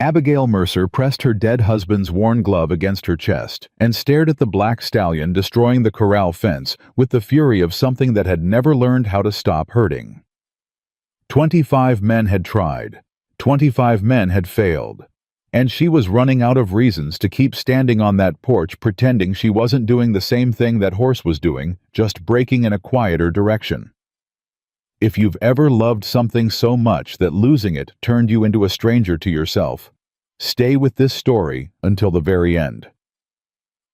Abigail Mercer pressed her dead husband's worn glove against her chest and stared at the black stallion destroying the corral fence with the fury of something that had never learned how to stop hurting. 25 men had tried. 25 men had failed. And she was running out of reasons to keep standing on that porch pretending she wasn't doing the same thing that horse was doing, just breaking in a quieter direction. If you've ever loved something so much that losing it turned you into a stranger to yourself, stay with this story until the very end.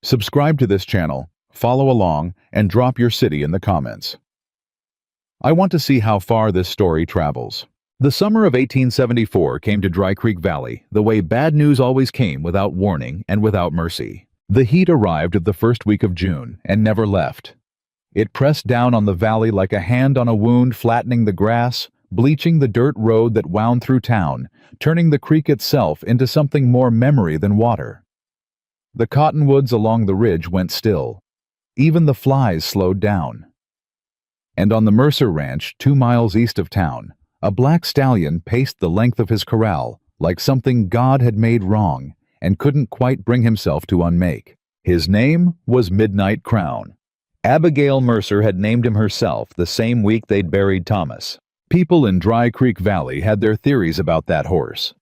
Subscribe to this channel, follow along, and drop your city in the comments. I want to see how far this story travels. The summer of 1874 came to Dry Creek Valley the way bad news always came, without warning and without mercy. The heat arrived at the first week of June and never left. It pressed down on the valley like a hand on a wound, flattening the grass, bleaching the dirt road that wound through town, turning the creek itself into something more memory than water. The cottonwoods along the ridge went still. Even the flies slowed down. And on the Mercer Ranch, 2 miles east of town, a black stallion paced the length of his corral like something God had made wrong and couldn't quite bring himself to unmake. His name was Midnight Crown. Abigail Mercer had named him herself the same week they'd buried Thomas. People in Dry Creek Valley had their theories about that horse.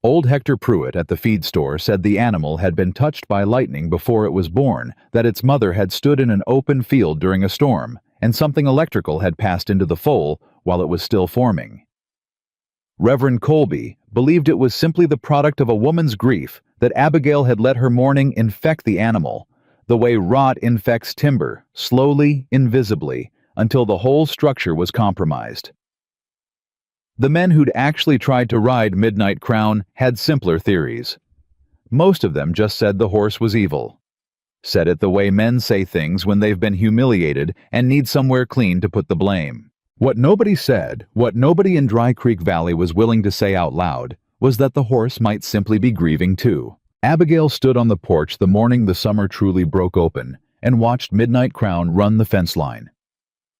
Old Hector Pruitt at the feed store said the animal had been touched by lightning before it was born, that its mother had stood in an open field during a storm, and something electrical had passed into the foal while it was still forming. Reverend Colby believed it was simply the product of a woman's grief that Abigail had let her mourning infect the animal, the way rot infects timber, slowly, invisibly, until the whole structure was compromised. The men who'd actually tried to ride Midnight Crown had simpler theories. Most of them just said the horse was evil. Said it the way men say things when they've been humiliated and need somewhere clean to put the blame. What nobody said, what nobody in Dry Creek Valley was willing to say out loud, was that the horse might simply be grieving too. Abigail stood on the porch the morning the summer truly broke open and watched Midnight Crown run the fence line.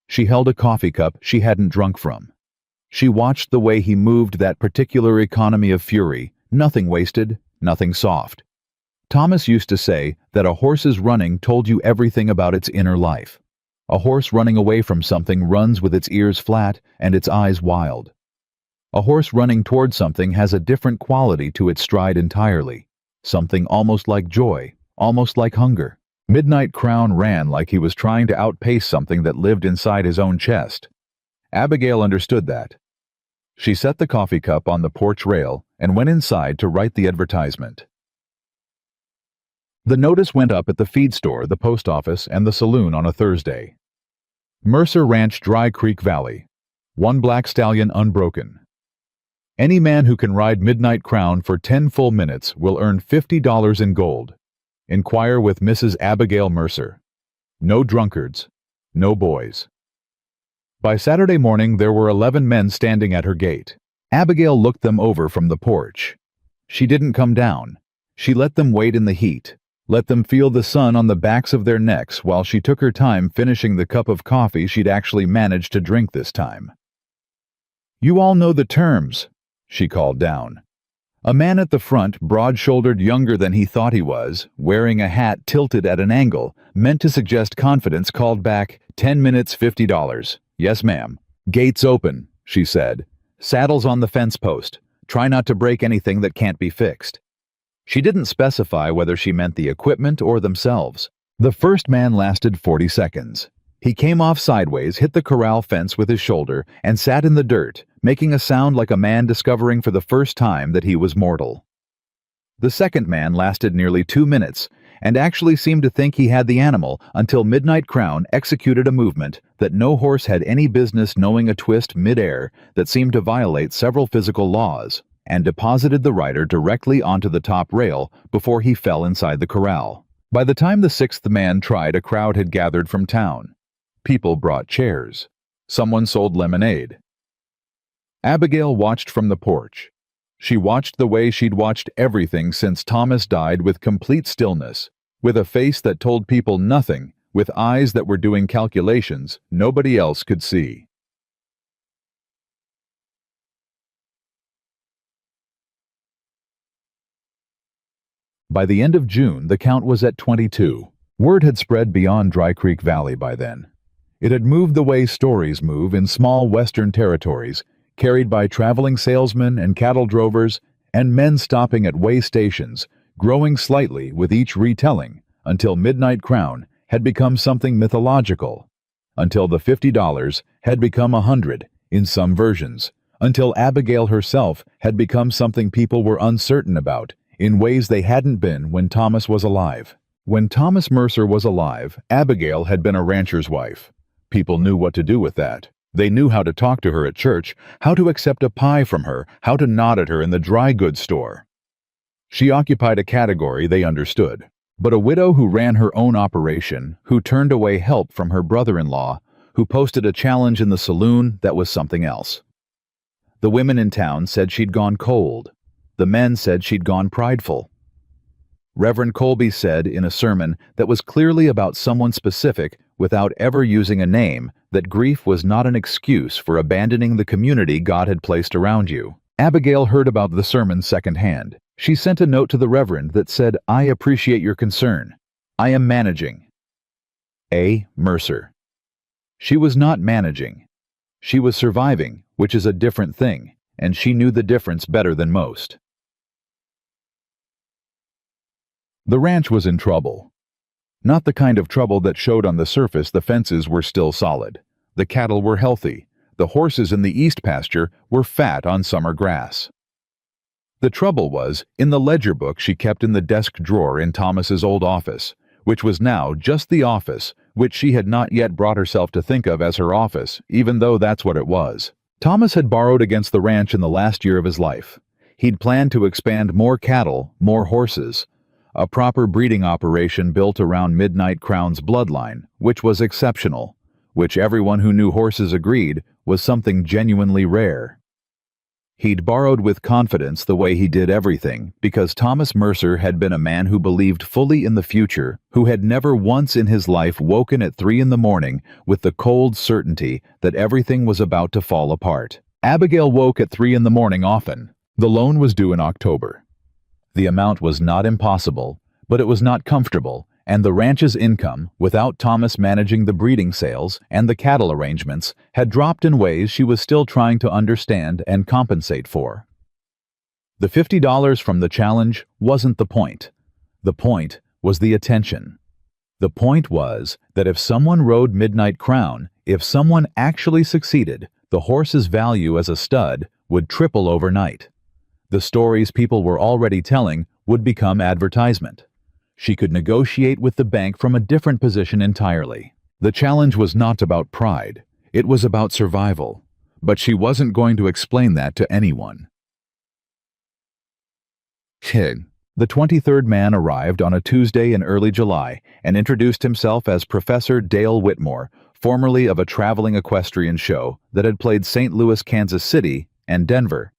She held a coffee cup she hadn't drunk from. She watched the way he moved that particular economy of fury, nothing wasted, nothing soft. Thomas used to say that a horse's running told you everything about its inner life. A horse running away from something runs with its ears flat and its eyes wild. A horse running toward something has a different quality to its stride entirely. Something almost like joy, almost like hunger. Midnight Crown ran like he was trying to outpace something that lived inside his own chest. Abigail understood that. She set the coffee cup on the porch rail and went inside to write the advertisement. The notice went up at the feed store, the post office, and the saloon on a Thursday. Mercer Ranch, Dry Creek Valley. 1 black stallion unbroken. Any man who can ride Midnight Crown for 10 full minutes will earn $50 in gold. Inquire with Mrs. Abigail Mercer. No drunkards. No boys. By Saturday morning there were 11 men standing at her gate. Abigail looked them over from the porch. She didn't come down. She let them wait in the heat, let them feel the sun on the backs of their necks while she took her time finishing the cup of coffee she'd actually managed to drink this time. "You all know the terms," she called down. A man at the front, broad-shouldered, younger than he thought he was, wearing a hat tilted at an angle, meant to suggest confidence, called back, 10 minutes, $50. "Yes, ma'am." "Gates open," she said. "Saddles on the fence post. Try not to break anything that can't be fixed." She didn't specify whether she meant the equipment or themselves. The first man lasted 40 seconds. He came off sideways, hit the corral fence with his shoulder, and sat in the dirt, making a sound like a man discovering for the first time that he was mortal. The second man lasted nearly 2 minutes, and actually seemed to think he had the animal until Midnight Crown executed a movement that no horse had any business knowing, a twist mid-air that seemed to violate several physical laws, and deposited the rider directly onto the top rail before he fell inside the corral. By the time the sixth man tried, a crowd had gathered from town. People brought chairs. Someone sold lemonade. Abigail watched from the porch. She watched the way she'd watched everything since Thomas died, with complete stillness, with a face that told people nothing, with eyes that were doing calculations nobody else could see. By the end of June, the count was at 22. Word had spread beyond Dry Creek Valley by then. It had moved the way stories move in small western territories, carried by traveling salesmen and cattle drovers and men stopping at way stations, growing slightly with each retelling, until Midnight Crown had become something mythological, until the $50 had become $100 in some versions, until Abigail herself had become something people were uncertain about in ways they hadn't been when Thomas was alive. When Thomas Mercer was alive, Abigail had been a rancher's wife. People knew what to do with that. They knew how to talk to her at church, how to accept a pie from her, how to nod at her in the dry goods store. She occupied a category they understood. But a widow who ran her own operation, who turned away help from her brother-in-law, who posted a challenge in the saloon, that was something else. The women in town said she'd gone cold. The men said she'd gone prideful. Reverend Colby said in a sermon that was clearly about someone specific without ever using a name that grief was not an excuse for abandoning the community God had placed around you. Abigail heard about the sermon secondhand. She sent a note to the Reverend that said, "I appreciate your concern. I am managing." A. Mercer. She was not managing. She was surviving, which is a different thing, and she knew the difference better than most. The ranch was in trouble. Not the kind of trouble that showed on the surface. The fences were still solid. The cattle were healthy. The horses in the east pasture were fat on summer grass. The trouble was in the ledger book she kept in the desk drawer in Thomas's old office, which was now just the office, which she had not yet brought herself to think of as her office, even though that's what it was. Thomas had borrowed against the ranch in the last year of his life. He'd planned to expand more cattle, more horses, a proper breeding operation built around Midnight Crown's bloodline, which was exceptional, which everyone who knew horses agreed was something genuinely rare. He'd borrowed with confidence the way he did everything because Thomas Mercer had been a man who believed fully in the future, who had never once in his life woken at 3 a.m. with the cold certainty that everything was about to fall apart. Abigail woke at 3 a.m. often. The loan was due in October. The amount was not impossible, but it was not comfortable, and the ranch's income, without Thomas managing the breeding sales and the cattle arrangements, had dropped in ways she was still trying to understand and compensate for. The $50 from the challenge wasn't the point. The point was the attention. The point was that if someone rode Midnight Crown, if someone actually succeeded, the horse's value as a stud would triple overnight. The stories people were already telling would become advertisement. She could negotiate with the bank from a different position entirely. The challenge was not about pride. It was about survival. But she wasn't going to explain that to anyone. The 23rd man arrived on a Tuesday in early July and introduced himself as Professor Dale Whitmore, formerly of a traveling equestrian show that had played St. Louis, Kansas City, and Denver.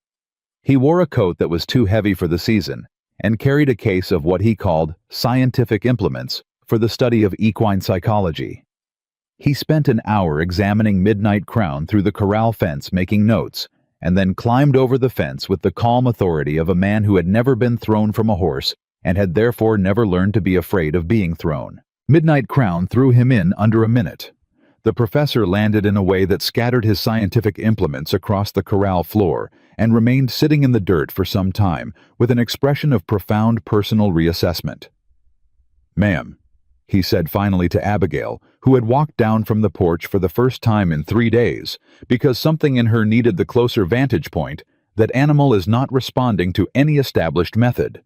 He wore a coat that was too heavy for the season and carried a case of what he called scientific implements for the study of equine psychology. He spent an hour examining Midnight Crown through the corral fence making notes, and then climbed over the fence with the calm authority of a man who had never been thrown from a horse and had therefore never learned to be afraid of being thrown. Midnight Crown threw him in under a minute. The professor landed in a way that scattered his scientific implements across the corral floor and remained sitting in the dirt for some time with an expression of profound personal reassessment. "Ma'am," he said finally to Abigail, who had walked down from the porch for the first time in 3 days because something in her needed the closer vantage point, that animal is not responding to any established method.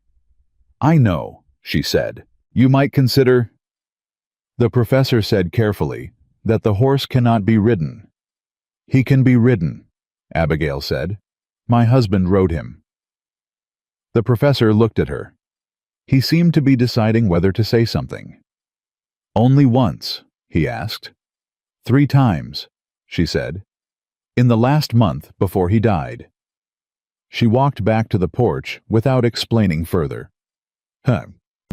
"I know," she said. "You might consider—" The professor said carefully that the horse cannot be ridden. "He can be ridden," Abigail said. "My husband rode him." The professor looked at her. He seemed to be deciding whether to say something. "Only once?" he asked. "3 times," she said. "In the last month before he died." She walked back to the porch without explaining further.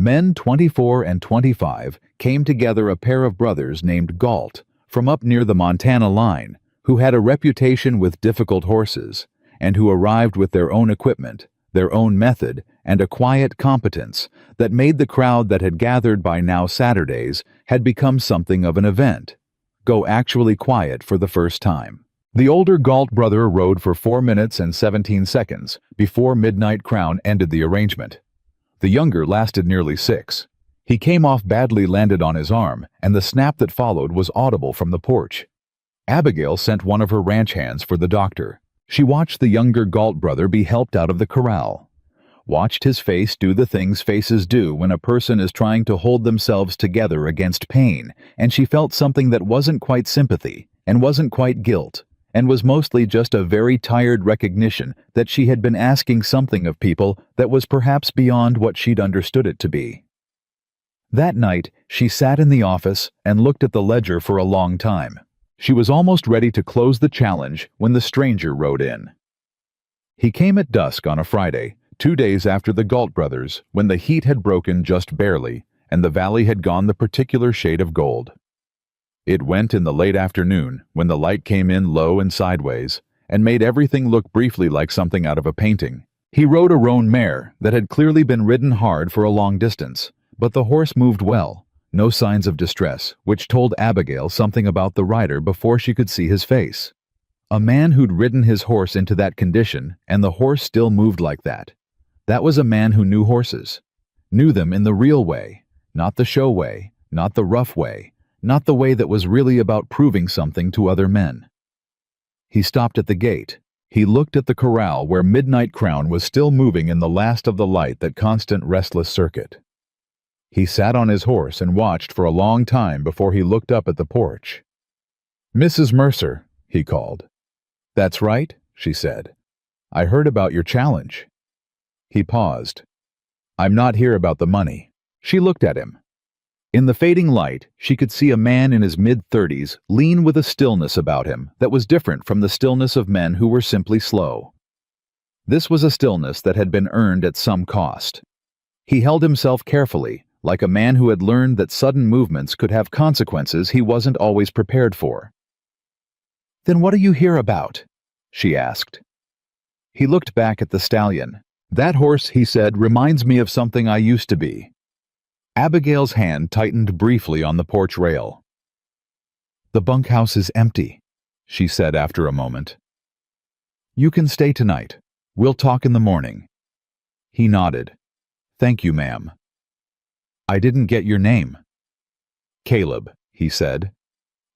Men 24 and 25 came together, a pair of brothers named Galt from up near the Montana line, who had a reputation with difficult horses, and who arrived with their own equipment, their own method, and a quiet competence that made the crowd that had gathered by now Saturdays had become something of an event. Go actually quiet for the first time. The older Galt brother rode for 4 minutes and 17 seconds before Midnight Crown ended the arrangement. The younger lasted nearly 6. He came off badly, landed on his arm, and the snap that followed was audible from the porch. Abigail sent one of her ranch hands for the doctor. She watched the younger Galt brother be helped out of the corral. Watched his face do the things faces do when a person is trying to hold themselves together against pain, and she felt something that wasn't quite sympathy, and wasn't quite guilt, and was mostly just a very tired recognition that she had been asking something of people that was perhaps beyond what she'd understood it to be. That night, she sat in the office and looked at the ledger for a long time. She was almost ready to close the challenge when the stranger rode in. He came at dusk on a Friday, 2 days after the Galt brothers, when the heat had broken just barely, and the valley had gone the particular shade of gold. It went in the late afternoon, when the light came in low and sideways, and made everything look briefly like something out of a painting. He rode a roan mare that had clearly been ridden hard for a long distance, but the horse moved well, no signs of distress, which told Abigail something about the rider before she could see his face. A man who'd ridden his horse into that condition, and the horse still moved like that. That was a man who knew horses. Knew them in the real way, not the show way, not the rough way, not the way that was really about proving something to other men. He stopped at the gate. He looked at the corral where Midnight Crown was still moving in the last of the light, that constant restless circuit. He sat on his horse and watched for a long time before he looked up at the porch. "Mrs. Mercer," he called. "That's right," she said. "I heard about your challenge." He paused. "I'm not here about the money." She looked at him. In the fading light, she could see a man in his mid-30s lean with a stillness about him that was different from the stillness of men who were simply slow. This was a stillness that had been earned at some cost. He held himself carefully, like a man who had learned that sudden movements could have consequences he wasn't always prepared for. "Then what are you here about?" she asked. He looked back at the stallion. "That horse," he said, "reminds me of something I used to be." Abigail's hand tightened briefly on the porch rail. "The bunkhouse is empty," she said after a moment. "You can stay tonight. We'll talk in the morning." He nodded. "Thank you, ma'am." "I didn't get your name." "Caleb," he said.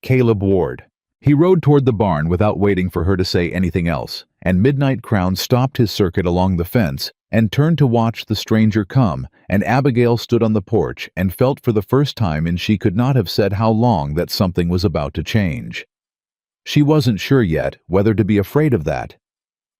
"Caleb Ward." He rode toward the barn without waiting for her to say anything else, and Midnight Crown stopped his circuit along the fence and turned to watch the stranger come, and Abigail stood on the porch and felt for the first time in she could not have said how long that something was about to change. She wasn't sure yet whether to be afraid of that.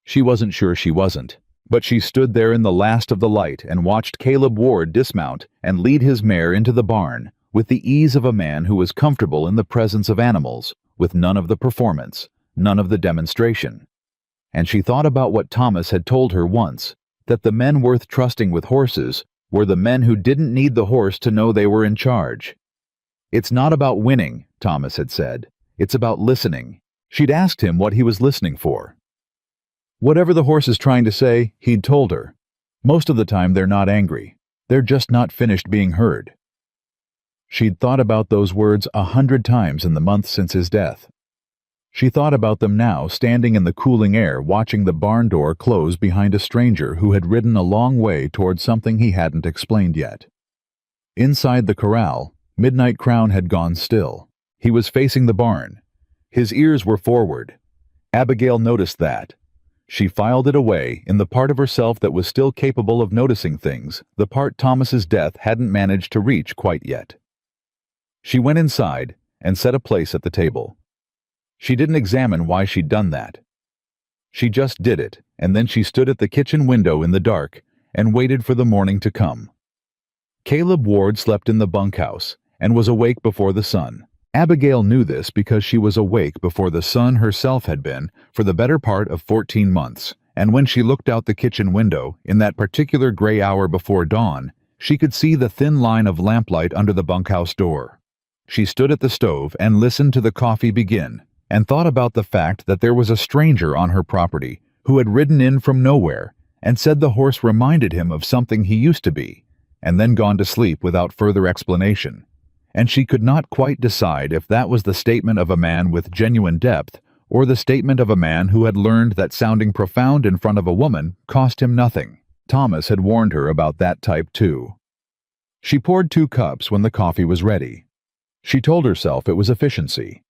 She wasn't sure she wasn't. But she stood there in the last of the light and watched Caleb Ward dismount and lead his mare into the barn, with the ease of a man who was comfortable in the presence of animals, with none of the performance, none of the demonstration. And she thought about what Thomas had told her once, that the men worth trusting with horses were the men who didn't need the horse to know they were in charge. "It's not about winning," Thomas had said. "It's about listening." She'd asked him what he was listening for. Whatever the horse is trying to say, he'd told her. Most of the time they're not angry. They're just not finished being heard. She'd thought about those words 100 times in the months since his death. She thought about them now, standing in the cooling air, watching the barn door close behind a stranger who had ridden a long way toward something he hadn't explained yet. Inside the corral, Midnight Crown had gone still. He was facing the barn. His ears were forward. Abigail noticed that. She filed it away in the part of herself that was still capable of noticing things, the part Thomas's death hadn't managed to reach quite yet. She went inside and set a place at the table. She didn't examine why she'd done that. She just did it, and then she stood at the kitchen window in the dark and waited for the morning to come. Caleb Ward slept in the bunkhouse and was awake before the sun. Abigail knew this because she was awake before the sun herself had been for the better part of 14 months, and when she looked out the kitchen window, in that particular gray hour before dawn, she could see the thin line of lamplight under the bunkhouse door. She stood at the stove and listened to the coffee begin, and thought about the fact that there was a stranger on her property who had ridden in from nowhere and said the horse reminded him of something he used to be, and then gone to sleep without further explanation. And she could not quite decide if that was the statement of a man with genuine depth or the statement of a man who had learned that sounding profound in front of a woman cost him nothing. Thomas had warned her about that type too. She poured 2 cups when the coffee was ready. She told herself it was efficiency.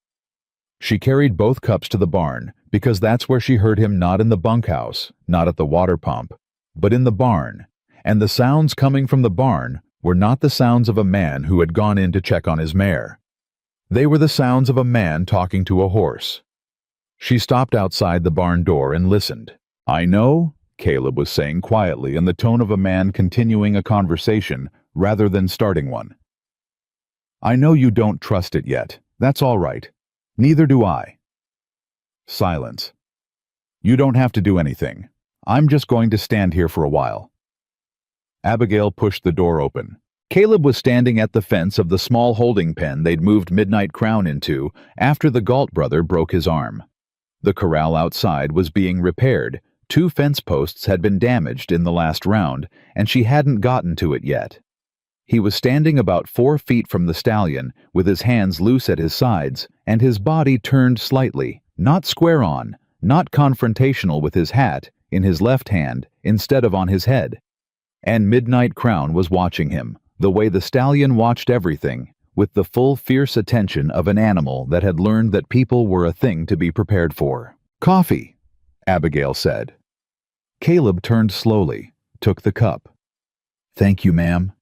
She carried both cups to the barn because that's where she heard him, not in the bunkhouse, not at the water pump, but in the barn, and the sounds coming from the barn were not the sounds of a man who had gone in to check on his mare. They were the sounds of a man talking to a horse. She stopped outside the barn door and listened. "I know," Caleb was saying quietly in the tone of a man continuing a conversation rather than starting one. "I know you don't trust it yet. That's all right. Neither do I." Silence. "You don't have to do anything. I'm just going to stand here for a while." Abigail pushed the door open. Caleb was standing at the fence of the small holding pen they'd moved Midnight Crown into after the Galt brother broke his arm. The corral outside was being repaired. 2 fence posts had been damaged in the last round, and she hadn't gotten to it yet. He was standing about 4 feet from the stallion, with his hands loose at his sides, and his body turned slightly, not square on, not confrontational with his hat, in his left hand, instead of on his head. And Midnight Crown was watching him, the way the stallion watched everything, with the full fierce attention of an animal that had learned that people were a thing to be prepared for. "Coffee," Abigail said. Caleb turned slowly, took the cup. "Thank you, ma'am."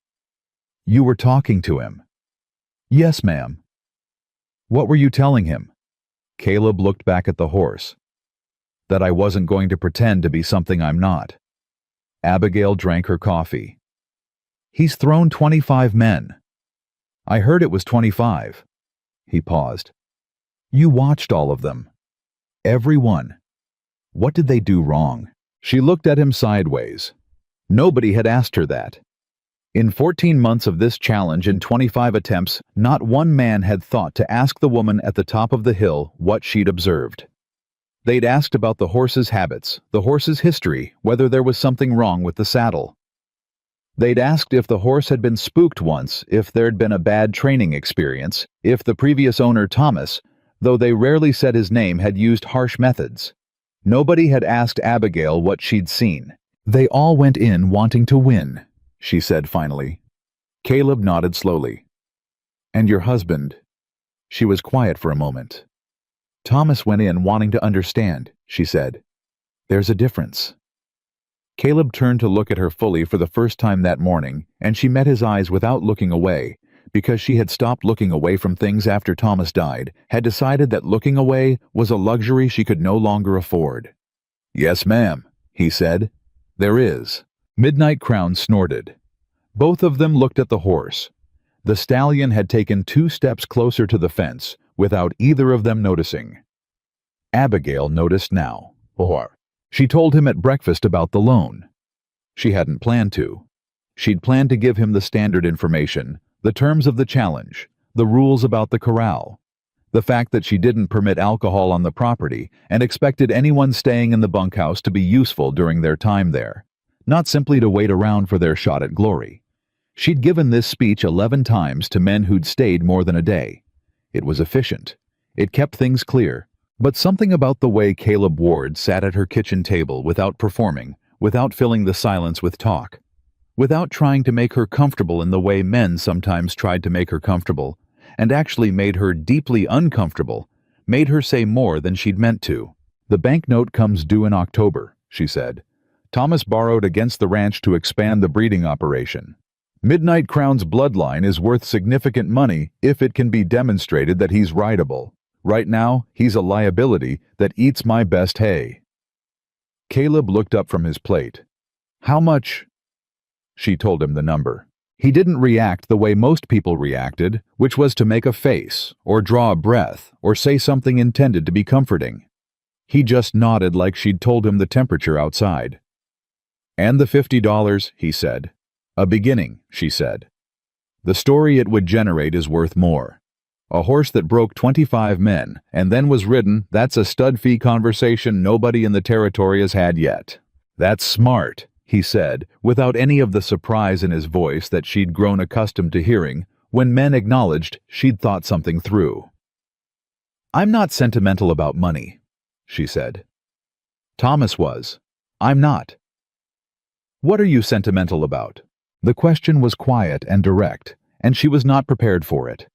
"You were talking to him." "Yes, ma'am." "What were you telling him?" Caleb looked back at the horse. "That I wasn't going to pretend to be something I'm not." Abigail drank her coffee. "He's thrown 25 men." "I heard it was 25. He paused. "You watched all of them." "Every one." "What did they do wrong?" She looked at him sideways. Nobody had asked her that. In 14 months of this challenge and 25 attempts, not one man had thought to ask the woman at the top of the hill what she'd observed. They'd asked about the horse's habits, the horse's history, whether there was something wrong with the saddle. They'd asked if the horse had been spooked once, if there'd been a bad training experience, if the previous owner, Thomas, though they rarely said his name, had used harsh methods. Nobody had asked Abigail what she'd seen. "They all went in wanting to win," she said finally. Caleb nodded slowly. "And your husband?" She was quiet for a moment. "Thomas went in wanting to understand," she said. "There's a difference." Caleb turned to look at her fully for the first time that morning, and she met his eyes without looking away, because she had stopped looking away from things after Thomas died, had decided that looking away was a luxury she could no longer afford. "Yes, ma'am," he said. "There is." Midnight Crown snorted. Both of them looked at the horse. The stallion had taken 2 steps closer to the fence, without either of them noticing. Abigail noticed now. She told him at breakfast about the loan. She hadn't planned to. She'd planned to give him the standard information, the terms of the challenge, the rules about the corral, the fact that she didn't permit alcohol on the property and expected anyone staying in the bunkhouse to be useful during their time there, not simply to wait around for their shot at glory. She'd given this speech 11 times to men who'd stayed more than a day. It was efficient. It kept things clear. But something about the way Caleb Ward sat at her kitchen table without performing, without filling the silence with talk, without trying to make her comfortable in the way men sometimes tried to make her comfortable, and actually made her deeply uncomfortable, made her say more than she'd meant to. "The banknote comes due in October," she said. "Thomas borrowed against the ranch to expand the breeding operation. Midnight Crown's bloodline is worth significant money if it can be demonstrated that he's rideable. Right now, he's a liability that eats my best hay." Caleb looked up from his plate. "How much?" She told him the number. He didn't react the way most people reacted, which was to make a face, or draw a breath, or say something intended to be comforting. He just nodded like she'd told him the temperature outside. "And the $50, he said. "A beginning," she said. "The story it would generate is worth more. A horse that broke 25 men and then was ridden, that's a stud fee conversation nobody in the territory has had yet." "That's smart," he said, without any of the surprise in his voice that she'd grown accustomed to hearing when men acknowledged she'd thought something through. "I'm not sentimental about money," she said. Thomas was. "I'm not." "What are you sentimental about?" The question was quiet and direct, and she was not prepared for it.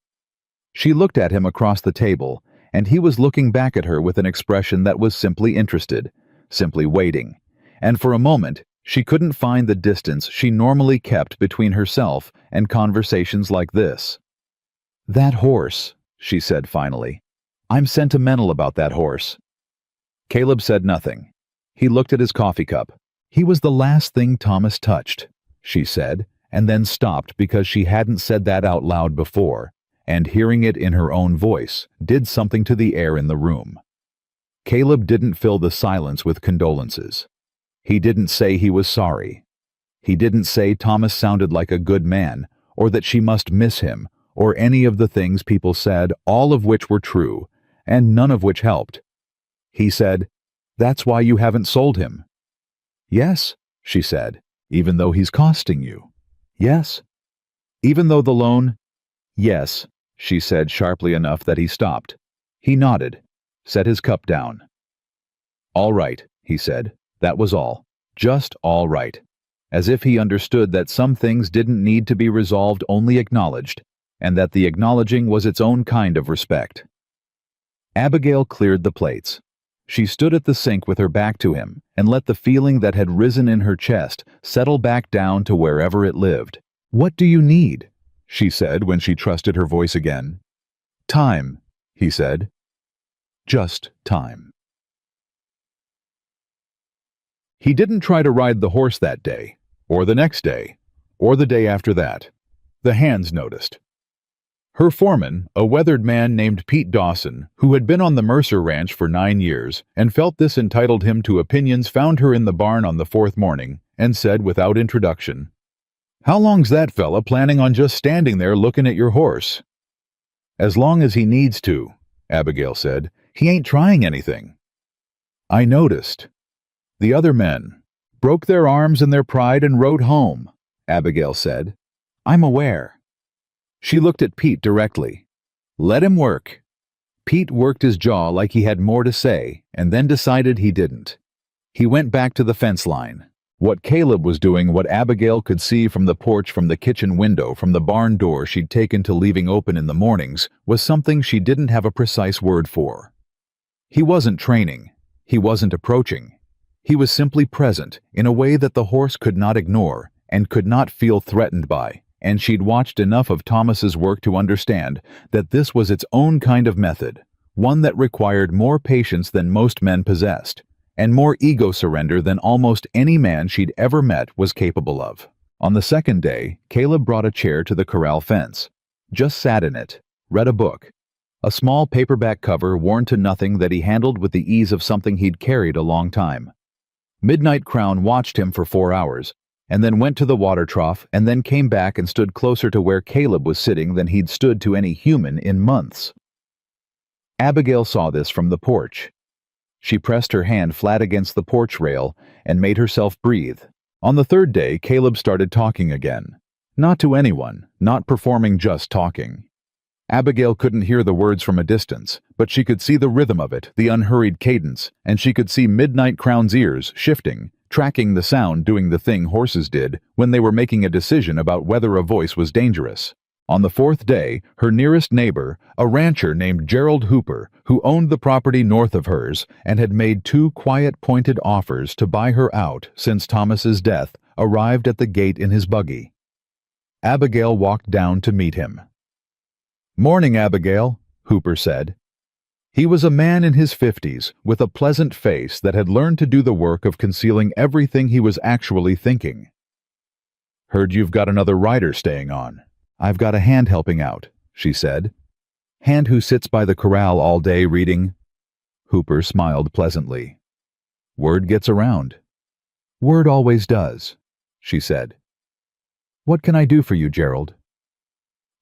She looked at him across the table, and he was looking back at her with an expression that was simply interested, simply waiting, and for a moment she couldn't find the distance she normally kept between herself and conversations like this. "That horse," she said finally. "I'm sentimental about that horse." Caleb said nothing. He looked at his coffee cup. "He was the last thing Thomas touched," she said, and then stopped because she hadn't said that out loud before, and hearing it in her own voice did something to the air in the room. Caleb didn't fill the silence with condolences. He didn't say he was sorry. He didn't say Thomas sounded like a good man, or that she must miss him, or any of the things people said, all of which were true, and none of which helped. He said, "That's why you haven't sold him." "Yes," she said, "even though he's costing you." "Yes." "Even though the loan—" "Yes," she said sharply enough that he stopped. He nodded, set his cup down. "All right," he said. That was all. Just all right. As if he understood that some things didn't need to be resolved, only acknowledged, and that the acknowledging was its own kind of respect. Abigail cleared the plates. She stood at the sink with her back to him and let the feeling that had risen in her chest settle back down to wherever it lived. "What do you need?" she said when she trusted her voice again. "Time," he said. "Just time." He didn't try to ride the horse that day, or the next day, or the day after that. The hands noticed. Her foreman, a weathered man named Pete Dawson, who had been on the Mercer Ranch for 9 years and felt this entitled him to opinions, found her in the barn on the 4th morning and said without introduction, "How long's that fella planning on just standing there looking at your horse?" "As long as he needs to," Abigail said. "He ain't trying anything." "I noticed." "The other men broke their arms in their pride and rode home," Abigail said. "I'm aware." She looked at Pete directly. "Let him work." Pete worked his jaw like he had more to say, and then decided he didn't. He went back to the fence line. What Caleb was doing, what Abigail could see from the porch, from the kitchen window, from the barn door she'd taken to leaving open in the mornings, was something she didn't have a precise word for. He wasn't training. He wasn't approaching. He was simply present in a way that the horse could not ignore and could not feel threatened by, and she'd watched enough of Thomas's work to understand that this was its own kind of method, one that required more patience than most men possessed, and more ego surrender than almost any man she'd ever met was capable of. On the second day, Caleb brought a chair to the corral fence, just sat in it, read a book, a small paperback cover worn to nothing that he handled with the ease of something he'd carried a long time. Midnight Crown watched him for 4 hours, and then went to the water trough, and then came back and stood closer to where Caleb was sitting than he'd stood to any human in months. Abigail saw this from the porch. She pressed her hand flat against the porch rail and made herself breathe. On the third day, Caleb started talking again. Not to anyone, not performing, just talking. Abigail couldn't hear the words from a distance, but she could see the rhythm of it, the unhurried cadence, and she could see Midnight Crown's ears shifting, tracking the sound, doing the thing horses did when they were making a decision about whether a voice was dangerous. On the 4th day, her nearest neighbor, a rancher named Gerald Hooper, who owned the property north of hers and had made 2 quiet, pointed offers to buy her out since Thomas's death, arrived at the gate in his buggy. Abigail walked down to meet him. "Morning, Abigail," Hooper said. He was a man in his 50s, with a pleasant face that had learned to do the work of concealing everything he was actually thinking. "Heard you've got another rider staying on." "I've got a hand helping out," she said. "Hand who sits by the corral all day reading?" Hooper smiled pleasantly. "Word gets around." "Word always does," she said. "What can I do for you, Gerald?"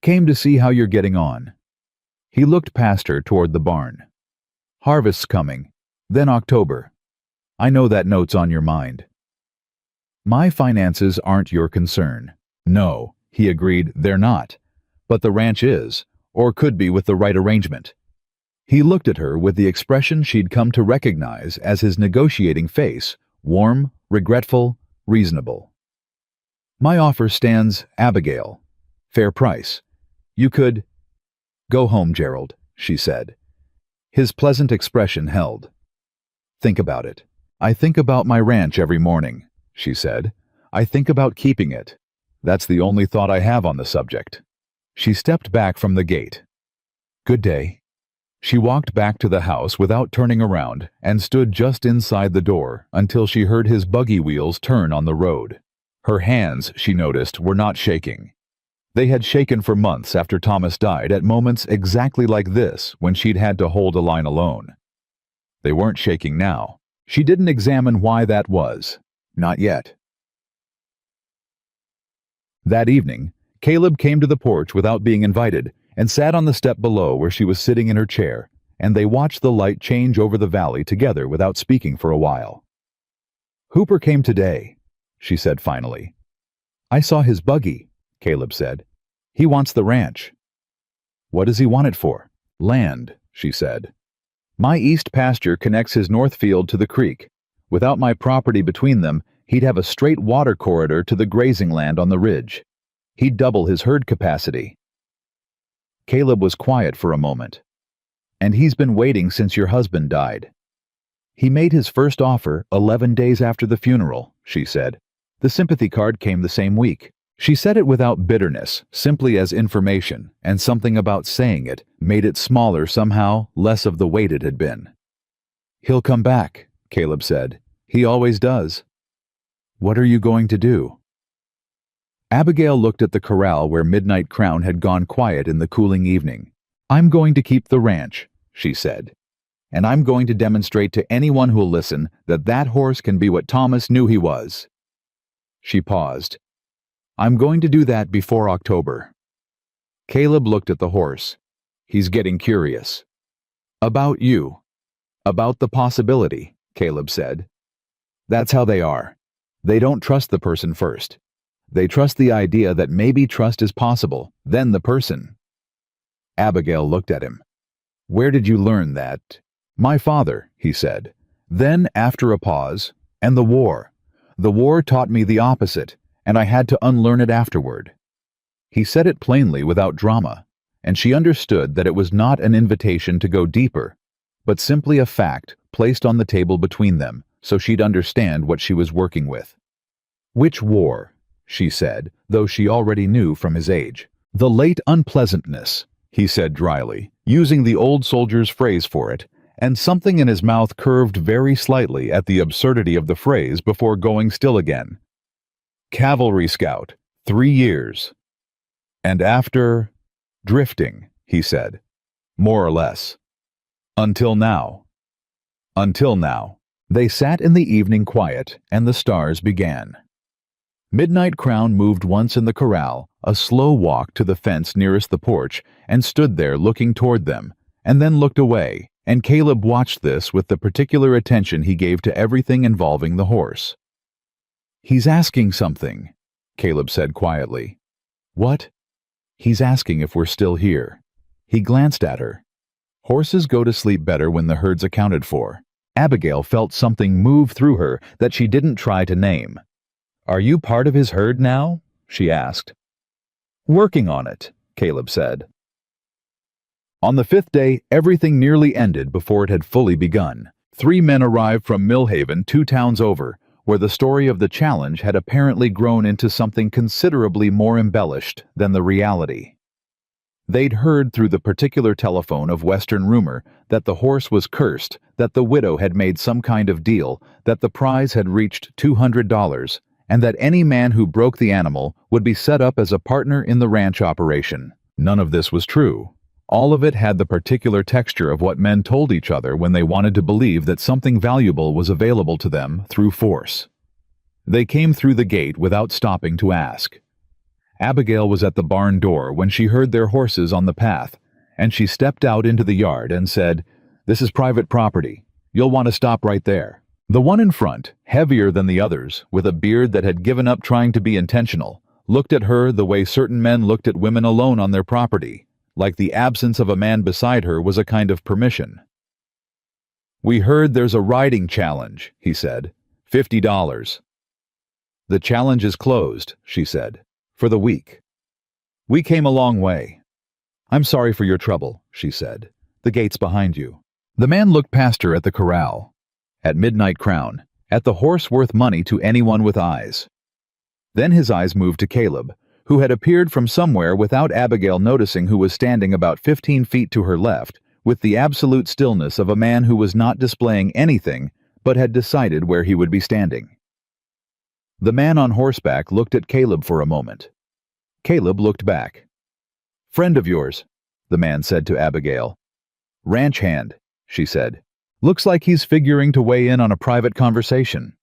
"Came to see how you're getting on." He looked past her toward the barn. "Harvest's coming, then October. I know that note's on your mind." My finances aren't your concern. No, he agreed, they're not. But the ranch is, or could be with the right arrangement. He looked at her with the expression she'd come to recognize as his negotiating face, warm, regretful, reasonable. My offer stands, Abigail. Fair price. You could— Go home, Gerald, she said. His pleasant expression held. Think about it. I think about my ranch every morning, she said. I think about keeping it. That's the only thought I have on the subject. She stepped back from the gate. Good day. She walked back to the house without turning around and stood just inside the door until she heard his buggy wheels turn on the road. Her hands, she noticed, were not shaking. They had shaken for months after Thomas died at moments exactly like this when she'd had to hold a line alone. They weren't shaking now. She didn't examine why that was. Not yet. That evening, Caleb came to the porch without being invited and sat on the step below where she was sitting in her chair, and they watched the light change over the valley together without speaking for a while. Hooper came today, she said finally. I saw his buggy, Caleb said. He wants the ranch. What does he want it for? Land, she said. My east pasture connects his north field to the creek. Without my property between them, he'd have a straight water corridor to the grazing land on the ridge. He'd double his herd capacity. Caleb was quiet for a moment. And he's been waiting since your husband died. He made his first offer 11 days after the funeral, she said. The sympathy card came the same week. She said it without bitterness, simply as information, and something about saying it made it smaller somehow, less of the weight it had been. He'll come back, Caleb said. He always does. What are you going to do? Abigail looked at the corral where Midnight Crown had gone quiet in the cooling evening. I'm going to keep the ranch, she said. And I'm going to demonstrate to anyone who'll listen that that horse can be what Thomas knew he was. She paused. I'm going to do that before October. Caleb looked at the horse. He's getting curious. About you. About the possibility, Caleb said. That's how they are. They don't trust the person first. They trust the idea that maybe trust is possible, then the person. Abigail looked at him. Where did you learn that? My father, he said. Then, after a pause, and the war. The war taught me the opposite, and I had to unlearn it afterward. He said it plainly without drama, and she understood that it was not an invitation to go deeper, but simply a fact placed on the table between them so she'd understand what she was working with. Which war? She said, though she already knew from his age. The late unpleasantness, he said dryly, using the old soldier's phrase for it, and something in his mouth curved very slightly at the absurdity of the phrase before going still again. Cavalry scout, 3 years. And after, drifting, he said, more or less. Until now. Until now. They sat in the evening quiet, and the stars began. Midnight Crown moved once in the corral, a slow walk to the fence nearest the porch, and stood there looking toward them, and then looked away, and Caleb watched this with the particular attention he gave to everything involving the horse. He's asking something, Caleb said quietly. What? He's asking if we're still here. He glanced at her. Horses go to sleep better when the herd's accounted for. Abigail felt something move through her that she didn't try to name. Are you part of his herd now? She asked. Working on it, Caleb said. On the 5th day, everything nearly ended before it had fully begun. 3 men arrived from Millhaven 2 towns over, where the story of the challenge had apparently grown into something considerably more embellished than the reality. They'd heard through the particular telephone of Western rumor that the horse was cursed, that the widow had made some kind of deal, that the prize had reached $200, and that any man who broke the animal would be set up as a partner in the ranch operation. None of this was true. All of it had the particular texture of what men told each other when they wanted to believe that something valuable was available to them through force. They came through the gate without stopping to ask. Abigail was at the barn door when she heard their horses on the path, and she stepped out into the yard and said, "This is private property. You'll want to stop right there. The one in front, heavier than the others, with a beard that had given up trying to be intentional, looked at her the way certain men looked at women alone on their property, like the absence of a man beside her was a kind of permission. "We heard there's a riding challenge," he said. $50. "The challenge is closed," she said, "for the week." "We came a long way." "I'm sorry for your trouble," she said. "The gate's behind you." The man looked past her at the corral, at Midnight Crown, at the horse worth money to anyone with eyes. Then his eyes moved to Caleb, who had appeared from somewhere without Abigail noticing, who was standing about 15 feet to her left, with the absolute stillness of a man who was not displaying anything but had decided where he would be standing. The man on horseback looked at Caleb for a moment. Caleb looked back. "Friend of yours," the man said to Abigail. "Ranch hand," she said. "Looks like he's figuring to weigh in on a private conversation."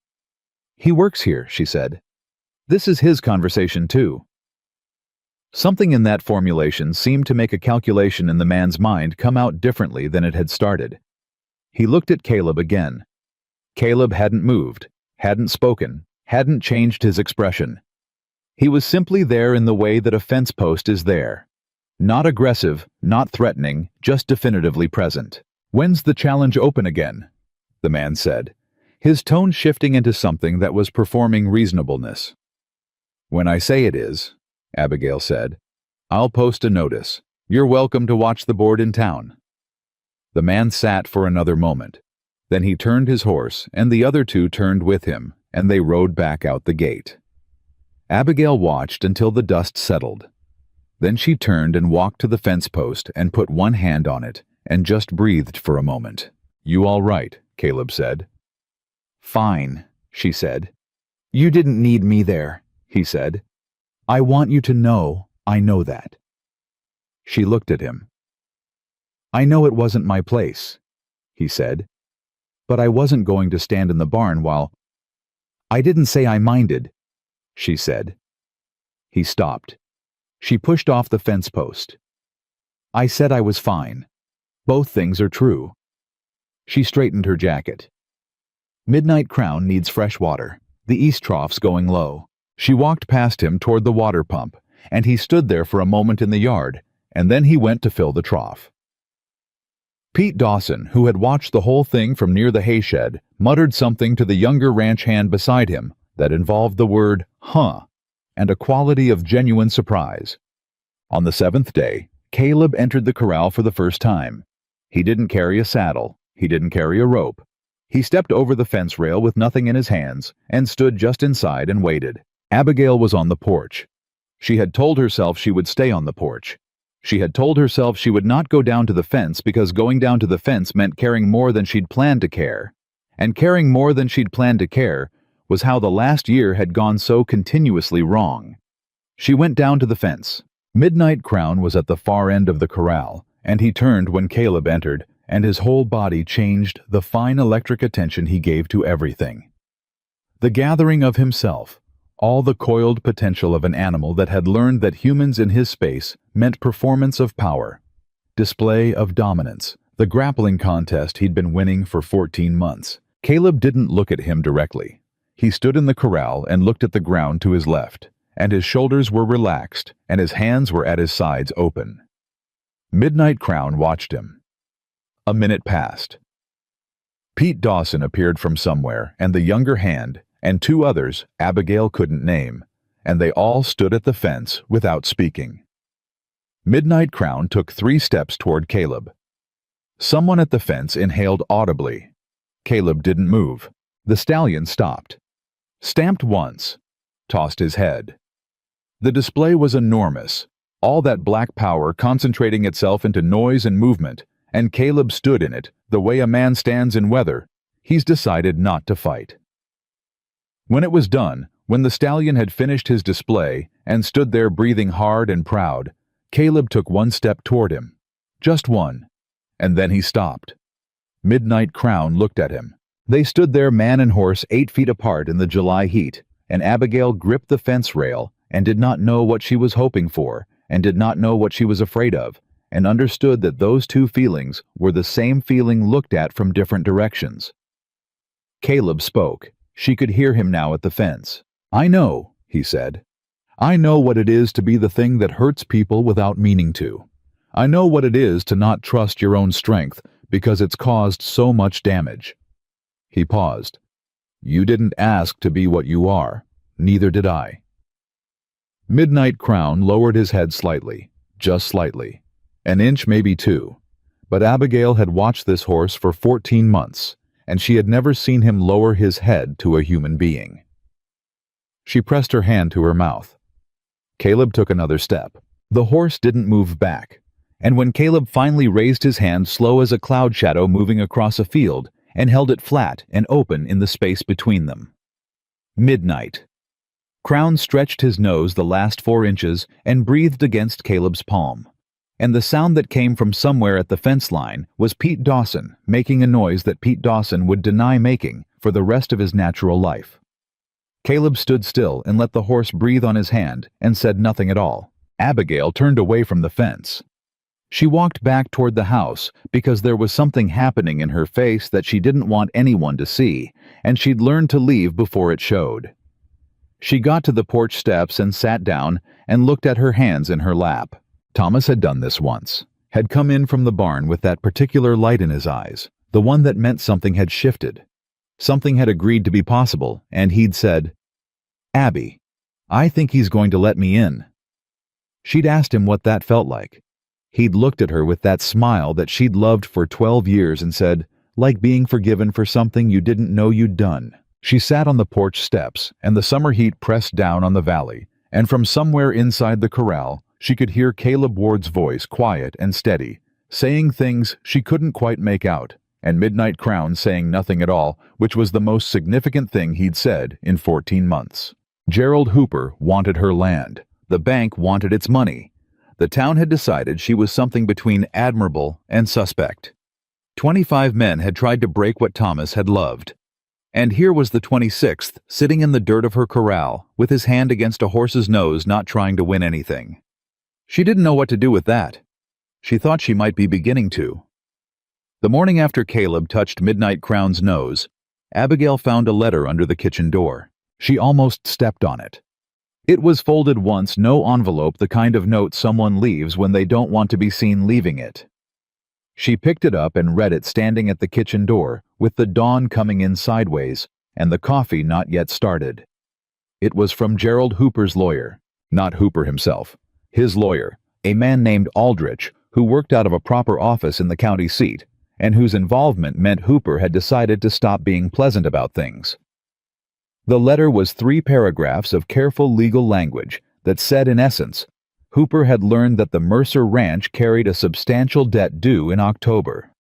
"He works here," she said. "This is his conversation too." Something in that formulation seemed to make a calculation in the man's mind come out differently than it had started. He looked at Caleb again. Caleb hadn't moved, hadn't spoken, hadn't changed his expression. He was simply there in the way that a fence post is there. Not aggressive, not threatening, just definitively present. "When's the challenge open again?" the man said, his tone shifting into something that was performing reasonableness. "When I say it is," Abigail said. "I'll post a notice. You're welcome to watch the board in town." The man sat for another moment. Then he turned his horse, and the other two turned with him, and they rode back out the gate. Abigail watched until the dust settled. Then she turned and walked to the fence post and put one hand on it and just breathed for a moment. "You all right?" Caleb said. "Fine," she said. "You didn't need me there," he said. "I want you to know I know that." She looked at him. "I know it wasn't my place," he said. "But I wasn't going to stand in the barn while—" "I didn't say I minded," she said. He stopped. She pushed off the fence post. "I said I was fine. Both things are true." She straightened her jacket. "Midnight Crown needs fresh water. The east trough's going low." She walked past him toward the water pump, and he stood there for a moment in the yard, and then he went to fill the trough. Pete Dawson, who had watched the whole thing from near the hayshed, muttered something to the younger ranch hand beside him that involved the word "huh" and a quality of genuine surprise. On the 7th day, Caleb entered the corral for the first time. He didn't carry a saddle. He didn't carry a rope. He stepped over the fence rail with nothing in his hands and stood just inside and waited. Abigail was on the porch. She had told herself she would stay on the porch. She had told herself she would not go down to the fence because going down to the fence meant caring more than she'd planned to care. And caring more than she'd planned to care was how the last year had gone so continuously wrong. She went down to the fence. Midnight Crown was at the far end of the corral, and he turned when Caleb entered, and his whole body changed the fine electric attention he gave to everything. The gathering of himself, all the coiled potential of an animal that had learned that humans in his space meant performance of power, display of dominance, the grappling contest he'd been winning for 14 months. Caleb didn't look at him directly. He stood in the corral and looked at the ground to his left, and his shoulders were relaxed, and his hands were at his sides open. Midnight Crown watched him. A minute passed. Pete Dawson appeared from somewhere, and the younger hand, and two others Abigail couldn't name, and they all stood at the fence without speaking. Midnight Crown took 3 steps toward Caleb. Someone at the fence inhaled audibly. Caleb didn't move. The stallion stopped. Stamped once. Tossed his head. The display was enormous, all that black power concentrating itself into noise and movement, and Caleb stood in it the way a man stands in weather. He's decided not to fight. When it was done, when the stallion had finished his display and stood there breathing hard and proud, Caleb took 1 step toward him. Just one. And then he stopped. Midnight Crown looked at him. They stood there man and horse 8 feet apart in the July heat, and Abigail gripped the fence rail and did not know what she was hoping for, and did not know what she was afraid of, and understood that those two feelings were the same feeling looked at from different directions. Caleb spoke. She could hear him now at the fence. "I know," he said. "I know what it is to be the thing that hurts people without meaning to. I know what it is to not trust your own strength because it's caused so much damage." He paused. "You didn't ask to be what you are. Neither did I." Midnight Crown lowered his head slightly, just slightly, an inch maybe two. But Abigail had watched this horse for 14 months, and she had never seen him lower his head to a human being. She pressed her hand to her mouth. Caleb took another step. The horse didn't move back, and when Caleb finally raised his hand slow as a cloud shadow moving across a field and held it flat and open in the space between them. Midnight. Crown stretched his nose the last 4 inches and breathed against Caleb's palm. And the sound that came from somewhere at the fence line was Pete Dawson making a noise that Pete Dawson would deny making for the rest of his natural life. Caleb stood still and let the horse breathe on his hand and said nothing at all. Abigail turned away from the fence. She walked back toward the house because there was something happening in her face that she didn't want anyone to see, and she'd learned to leave before it showed. She got to the porch steps and sat down and looked at her hands in her lap. Thomas had done this once, had come in from the barn with that particular light in his eyes, the one that meant something had shifted. Something had agreed to be possible, and he'd said, "Abby, I think he's going to let me in." She'd asked him what that felt like. He'd looked at her with that smile that she'd loved for 12 years and said, "Like being forgiven for something you didn't know you'd done." She sat on the porch steps, and the summer heat pressed down on the valley, and from somewhere inside the corral, she could hear Caleb Ward's voice, quiet and steady, saying things she couldn't quite make out, and Midnight Crown saying nothing at all, which was the most significant thing he'd said in 14 months. Gerald Hooper wanted her land. The bank wanted its money. The town had decided she was something between admirable and suspect. 25 men had tried to break what Thomas had loved. And here was the 26th, sitting in the dirt of her corral, with his hand against a horse's nose, not trying to win anything. She didn't know what to do with that. She thought she might be beginning to. The morning after Caleb touched Midnight Crown's nose, Abigail found a letter under the kitchen door. She almost stepped on it. It was folded once, no envelope, the kind of note someone leaves when they don't want to be seen leaving it. She picked it up and read it standing at the kitchen door, with the dawn coming in sideways, and the coffee not yet started. It was from Gerald Hooper's lawyer, not Hooper himself. His lawyer, a man named Aldrich, who worked out of a proper office in the county seat, and whose involvement meant Hooper had decided to stop being pleasant about things. The letter was 3 paragraphs of careful legal language that said, in essence, Hooper had learned that the Mercer Ranch carried a substantial debt due in October.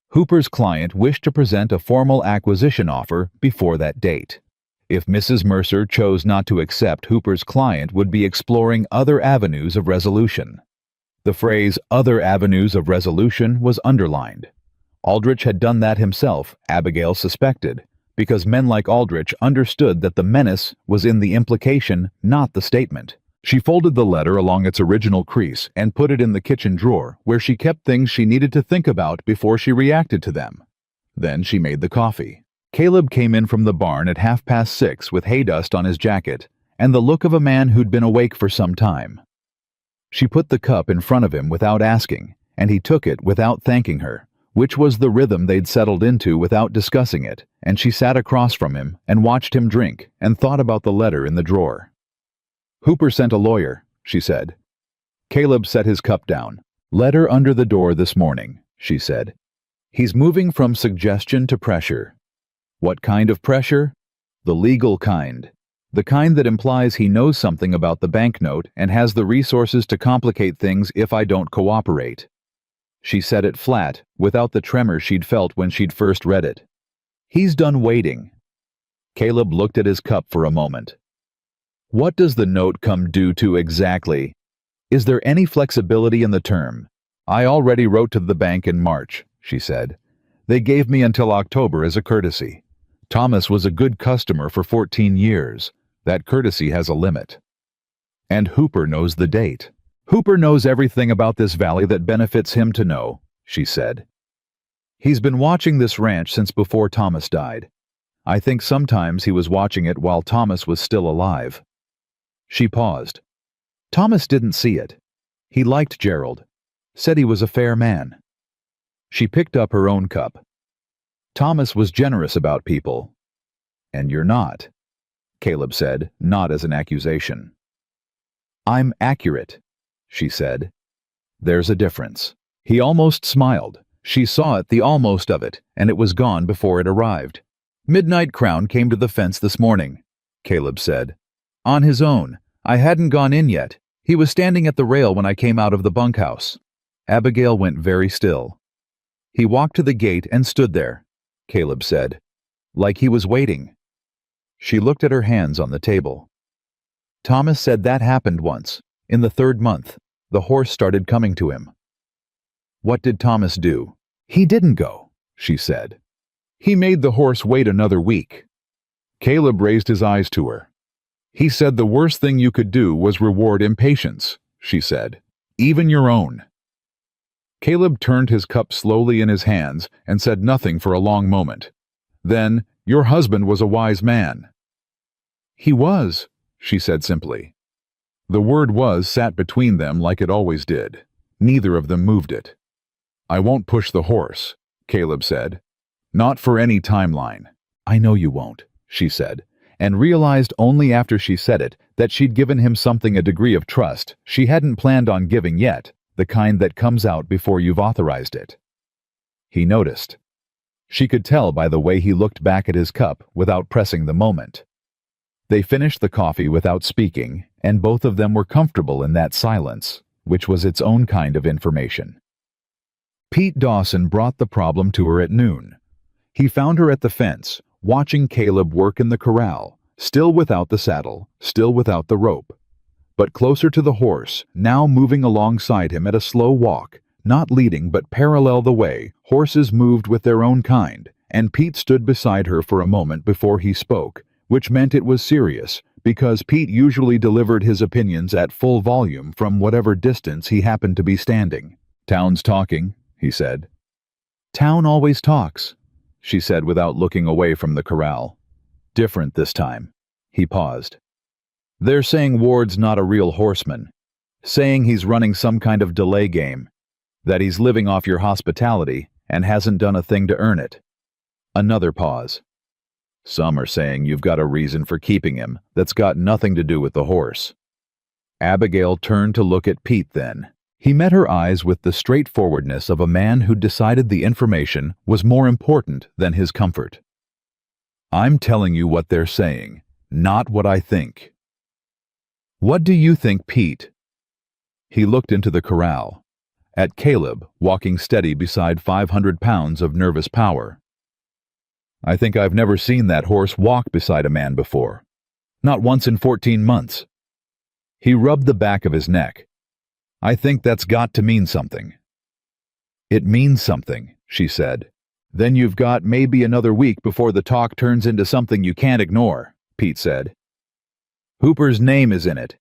Hooper's client wished to present a formal acquisition offer before that date. If Mrs. Mercer chose not to accept, Hooper's client would be exploring other avenues of resolution. The phrase "other avenues of resolution" was underlined. Aldrich had done that himself, Abigail suspected, because men like Aldrich understood that the menace was in the implication, not the statement. She folded the letter along its original crease and put it in the kitchen drawer, where she kept things she needed to think about before she reacted to them. Then she made the coffee. Caleb came in from the barn at 6:30 with hay dust on his jacket and the look of a man who'd been awake for some time. She put the cup in front of him without asking, and he took it without thanking her, which was the rhythm they'd settled into without discussing it, and she sat across from him and watched him drink and thought about the letter in the drawer. "Hooper sent a lawyer," she said. Caleb set his cup down. "Letter under the door this morning," she said. "He's moving from suggestion to pressure." What kind of pressure? The legal kind. The kind that implies he knows something about the banknote and has the resources to complicate things if I don't cooperate. She said it flat, without the tremor she'd felt when she'd first read it. "He's done waiting." Caleb looked at his cup for a moment. "What does the note come due to exactly? Is there any flexibility in the term?" "I already wrote to the bank in March," she said. "They gave me until October as a courtesy. Thomas was a good customer for 14 years. That courtesy has a limit." "And Hooper knows the date." "Hooper knows everything about this valley that benefits him to know," she said. "He's been watching this ranch since before Thomas died. I think sometimes he was watching it while Thomas was still alive. She paused. Thomas didn't see it. He liked Gerald, said he was a fair man. She picked up her own cup. Thomas was generous about people. And you're not, Caleb said, not as an accusation. I'm accurate, she said. There's a difference. He almost smiled. She saw it, the almost of it, and it was gone before it arrived. Midnight Crown came to the fence this morning, Caleb said. On his own. I hadn't gone in yet. He was standing at the rail when I came out of the bunkhouse. Abigail went very still. He walked to the gate and stood there, Caleb said, like he was waiting. She looked at her hands on the table. Thomas said that happened once. In the 3rd month, the horse started coming to him. What did Thomas do? He didn't go, she said. He made the horse wait another week. Caleb raised his eyes to her. He said the worst thing you could do was reward impatience, she said. Even your own. Caleb turned his cup slowly in his hands and said nothing for a long moment. Then, your husband was a wise man. He was, she said simply. The word was sat between them like it always did. Neither of them moved it. I won't push the horse, Caleb said. Not for any timeline. I know you won't, she said, and realized only after she said it that she'd given him something, a degree of trust she hadn't planned on giving yet, the kind that comes out before you've authorized it. He noticed. She could tell by the way he looked back at his cup without pressing the moment. They finished the coffee without speaking, and both of them were comfortable in that silence, which was its own kind of information. Pete Dawson brought the problem to her at noon. He found her at the fence, watching Caleb work in the corral, still without the saddle, still without the rope. But closer to the horse, now moving alongside him at a slow walk, not leading but parallel the way horses moved with their own kind, and Pete stood beside her for a moment before he spoke, which meant it was serious, because Pete usually delivered his opinions at full volume from whatever distance he happened to be standing. Town's talking, he said. Town always talks, she said without looking away from the corral. Different this time. He paused. They're saying Ward's not a real horseman, saying he's running some kind of delay game, that he's living off your hospitality and hasn't done a thing to earn it. Another pause. Some are saying you've got a reason for keeping him that's got nothing to do with the horse. Abigail turned to look at Pete then. He met her eyes with the straightforwardness of a man who'd decided the information was more important than his comfort. I'm telling you what they're saying, not what I think. What do you think, Pete? He looked into the corral, at Caleb walking steady beside 500 pounds of nervous power. I think I've never seen that horse walk beside a man before. Not once in 14 months. He rubbed the back of his neck. I think that's got to mean something. It means something, she said. Then you've got maybe another week before the talk turns into something you can't ignore, Pete said. Hooper's name is in it.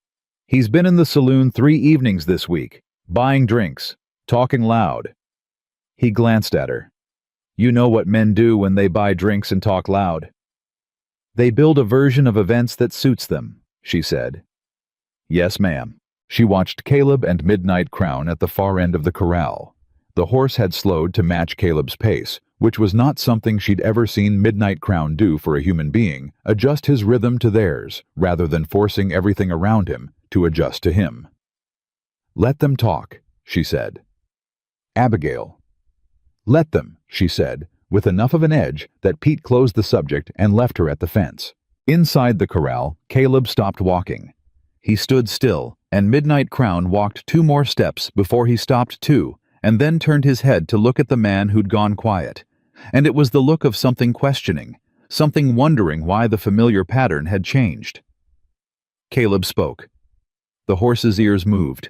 He's been in the saloon 3 evenings this week, buying drinks, talking loud. He glanced at her. You know what men do when they buy drinks and talk loud. They build a version of events that suits them, she said. Yes, ma'am. She watched Caleb and Midnight Crown at the far end of the corral. The horse had slowed to match Caleb's pace, which was not something she'd ever seen Midnight Crown do for a human being, adjust his rhythm to theirs, rather than forcing everything around him to adjust to him. Let them talk, she said. Abigail. Let them, she said, with enough of an edge that Pete closed the subject and left her at the fence. Inside the corral, Caleb stopped walking. He stood still, and Midnight Crown walked 2 more steps before he stopped too, and then turned his head to look at the man who'd gone quiet. And it was the look of something questioning, something wondering why the familiar pattern had changed. Caleb spoke. The horse's ears moved.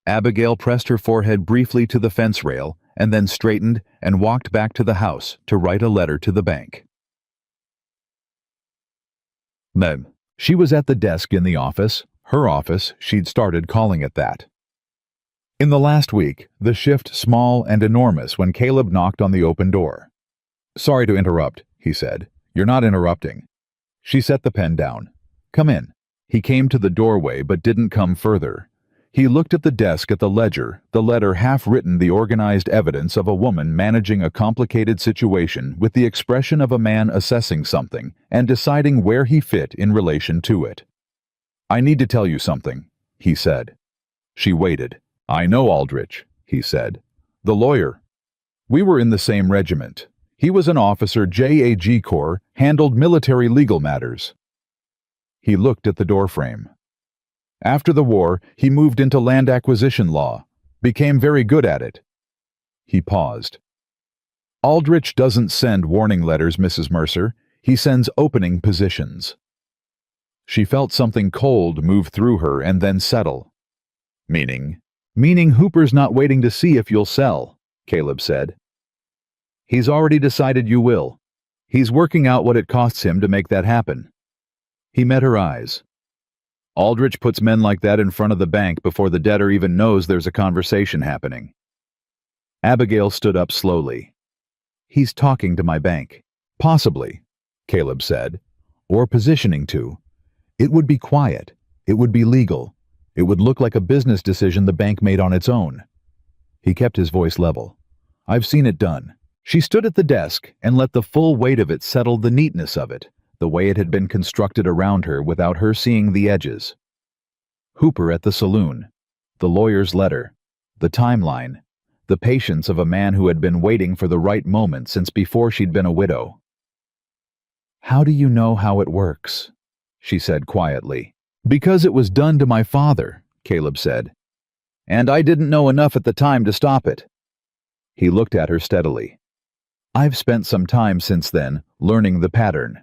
Abigail pressed her forehead briefly to the fence rail and then straightened and walked back to the house to write a letter to the bank. Mem. She was at the desk in the office, her office, she'd started calling it that. In the last week, the shift small and enormous when Caleb knocked on the open door. Sorry to interrupt, he said. You're not interrupting. She set the pen down. Come in. He came to the doorway but didn't come further. He looked at the desk at the ledger, the letter half-written, the organized evidence of a woman managing a complicated situation with the expression of a man assessing something and deciding where he fit in relation to it. I need to tell you something, he said. She waited. I know Aldrich, he said. The lawyer. We were in the same regiment. He was an officer, JAG Corps, handled military legal matters. He looked at the doorframe. After the war, he moved into land acquisition law, became very good at it. He paused. Aldrich doesn't send warning letters, Mrs. Mercer. He sends opening positions. She felt something cold move through her and then settle. Meaning Hooper's not waiting to see if you'll sell, Caleb said. He's already decided you will. He's working out what it costs him to make that happen. He met her eyes. Aldrich puts men like that in front of the bank before the debtor even knows there's a conversation happening. Abigail stood up slowly. He's talking to my bank. Possibly, Caleb said, or positioning to. It would be quiet. It would be legal. It would look like a business decision the bank made on its own. He kept his voice level. I've seen it done. She stood at the desk and let the full weight of it settle the neatness of it, the way it had been constructed around her without her seeing the edges. Hooper at the saloon, the lawyer's letter, the timeline, the patience of a man who had been waiting for the right moment since before she'd been a widow. How do you know how it works? She said quietly. Because it was done to my father, Caleb said. And I didn't know enough at the time to stop it. He looked at her steadily. I've spent some time since then learning the pattern.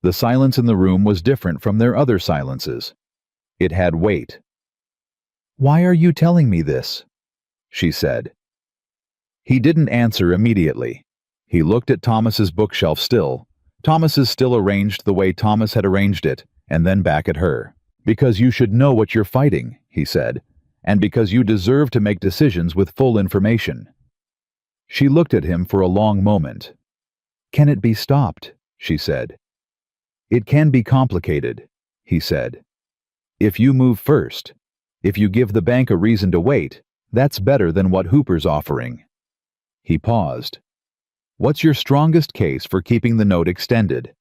The silence in the room was different from their other silences. It had weight. Why are you telling me this? She said. He didn't answer immediately. He looked at Thomas's bookshelf still. Thomas's still arranged the way Thomas had arranged it, and then back at her. Because you should know what you're fighting, he said, and because you deserve to make decisions with full information. She looked at him for a long moment. Can it be stopped? She said. It can be complicated, he said. If you move first, if you give the bank a reason to wait, that's better than what Hooper's offering. He paused. What's your strongest case for keeping the note extended?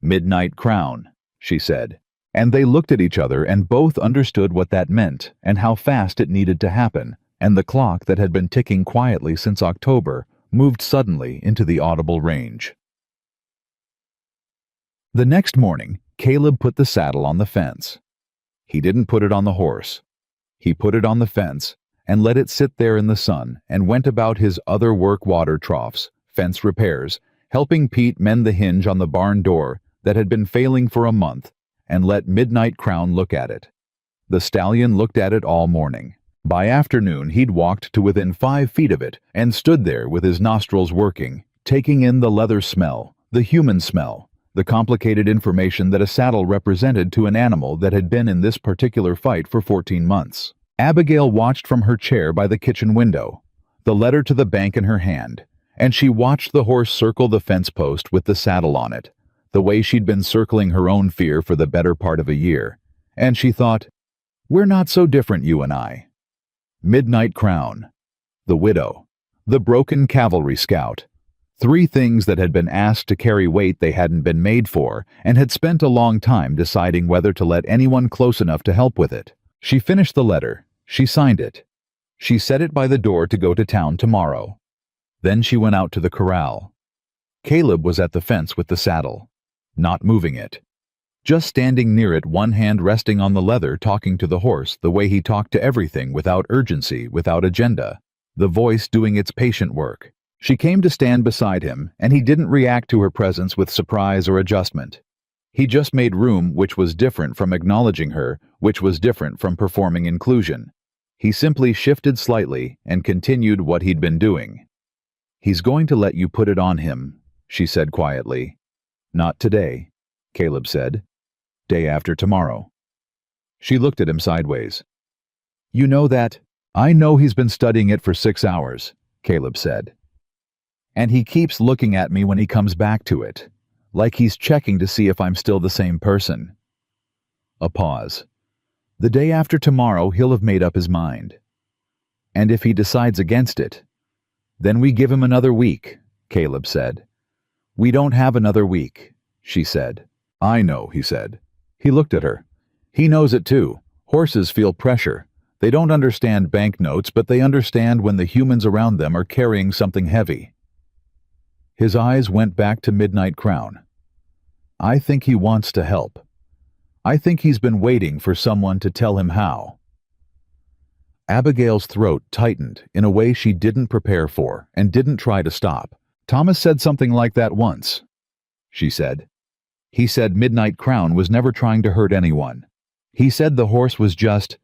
Midnight Crown, she said. And they looked at each other and both understood what that meant and how fast it needed to happen, and the clock that had been ticking quietly since October moved suddenly into the audible range. The next morning, Caleb put the saddle on the fence. He didn't put it on the horse. He put it on the fence and let it sit there in the sun and went about his other work, water troughs, fence repairs, helping Pete mend the hinge on the barn door that had been failing for a month, and let Midnight Crown look at it. The stallion looked at it all morning. By afternoon, he'd walked to within 5 feet of it and stood there with his nostrils working, taking in the leather smell, the human smell, the complicated information that a saddle represented to an animal that had been in this particular fight for 14 months. Abigail watched from her chair by the kitchen window, the letter to the bank in her hand, and she watched the horse circle the fence post with the saddle on it, the way she'd been circling her own fear for the better part of a year. And she thought, we're not so different, you and I. Midnight Crown, the widow, the broken cavalry scout, 3 things that had been asked to carry weight they hadn't been made for and had spent a long time deciding whether to let anyone close enough to help with it. She finished the letter. She signed it. She set it by the door to go to town tomorrow. Then she went out to the corral. Caleb was at the fence with the saddle, not moving it, just standing near it, one hand resting on the leather, talking to the horse the way he talked to everything, without urgency, without agenda, the voice doing its patient work. She came to stand beside him, and he didn't react to her presence with surprise or adjustment. He just made room, which was different from acknowledging her, which was different from performing inclusion. He simply shifted slightly and continued what he'd been doing. He's going to let you put it on him, she said quietly. Not today, Caleb said. Day after tomorrow. She looked at him sideways. You know that? I know he's been studying it for 6 hours, Caleb said. And he keeps looking at me when he comes back to it. like he's checking to see if I'm still the same person. A pause. The day after tomorrow, he'll have made up his mind. And if he decides against it, then we give him another week, Caleb said. We don't have another week, she said. I know, he said. He looked at her. He knows it too. Horses feel pressure. They don't understand banknotes, but they understand when the humans around them are carrying something heavy. His eyes went back to Midnight Crown. I think he wants to help. I think he's been waiting for someone to tell him how. Abigail's throat tightened in a way she didn't prepare for and didn't try to stop. Thomas said something like that once, she said. He said Midnight Crown was never trying to hurt anyone. He said the horse was just...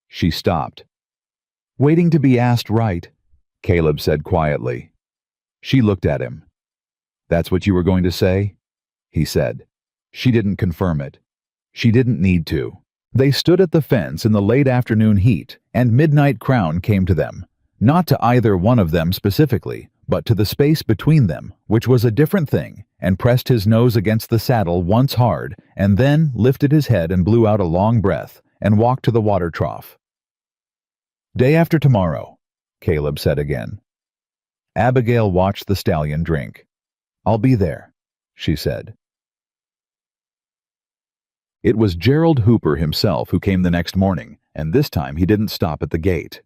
She stopped. Waiting to be asked right, Caleb said quietly. She looked at him. That's what you were going to say? He said. She didn't confirm it. She didn't need to. They stood at the fence in the late afternoon heat, and Midnight Crown came to them. Not to either one of them specifically, but to the space between them, which was a different thing, and pressed his nose against the saddle once hard, and then lifted his head and blew out a long breath, and walked to the water trough. Day after tomorrow, Caleb said again. Abigail watched the stallion drink. I'll be there, she said. It was Gerald Hooper himself who came the next morning, and this time he didn't stop at the gate.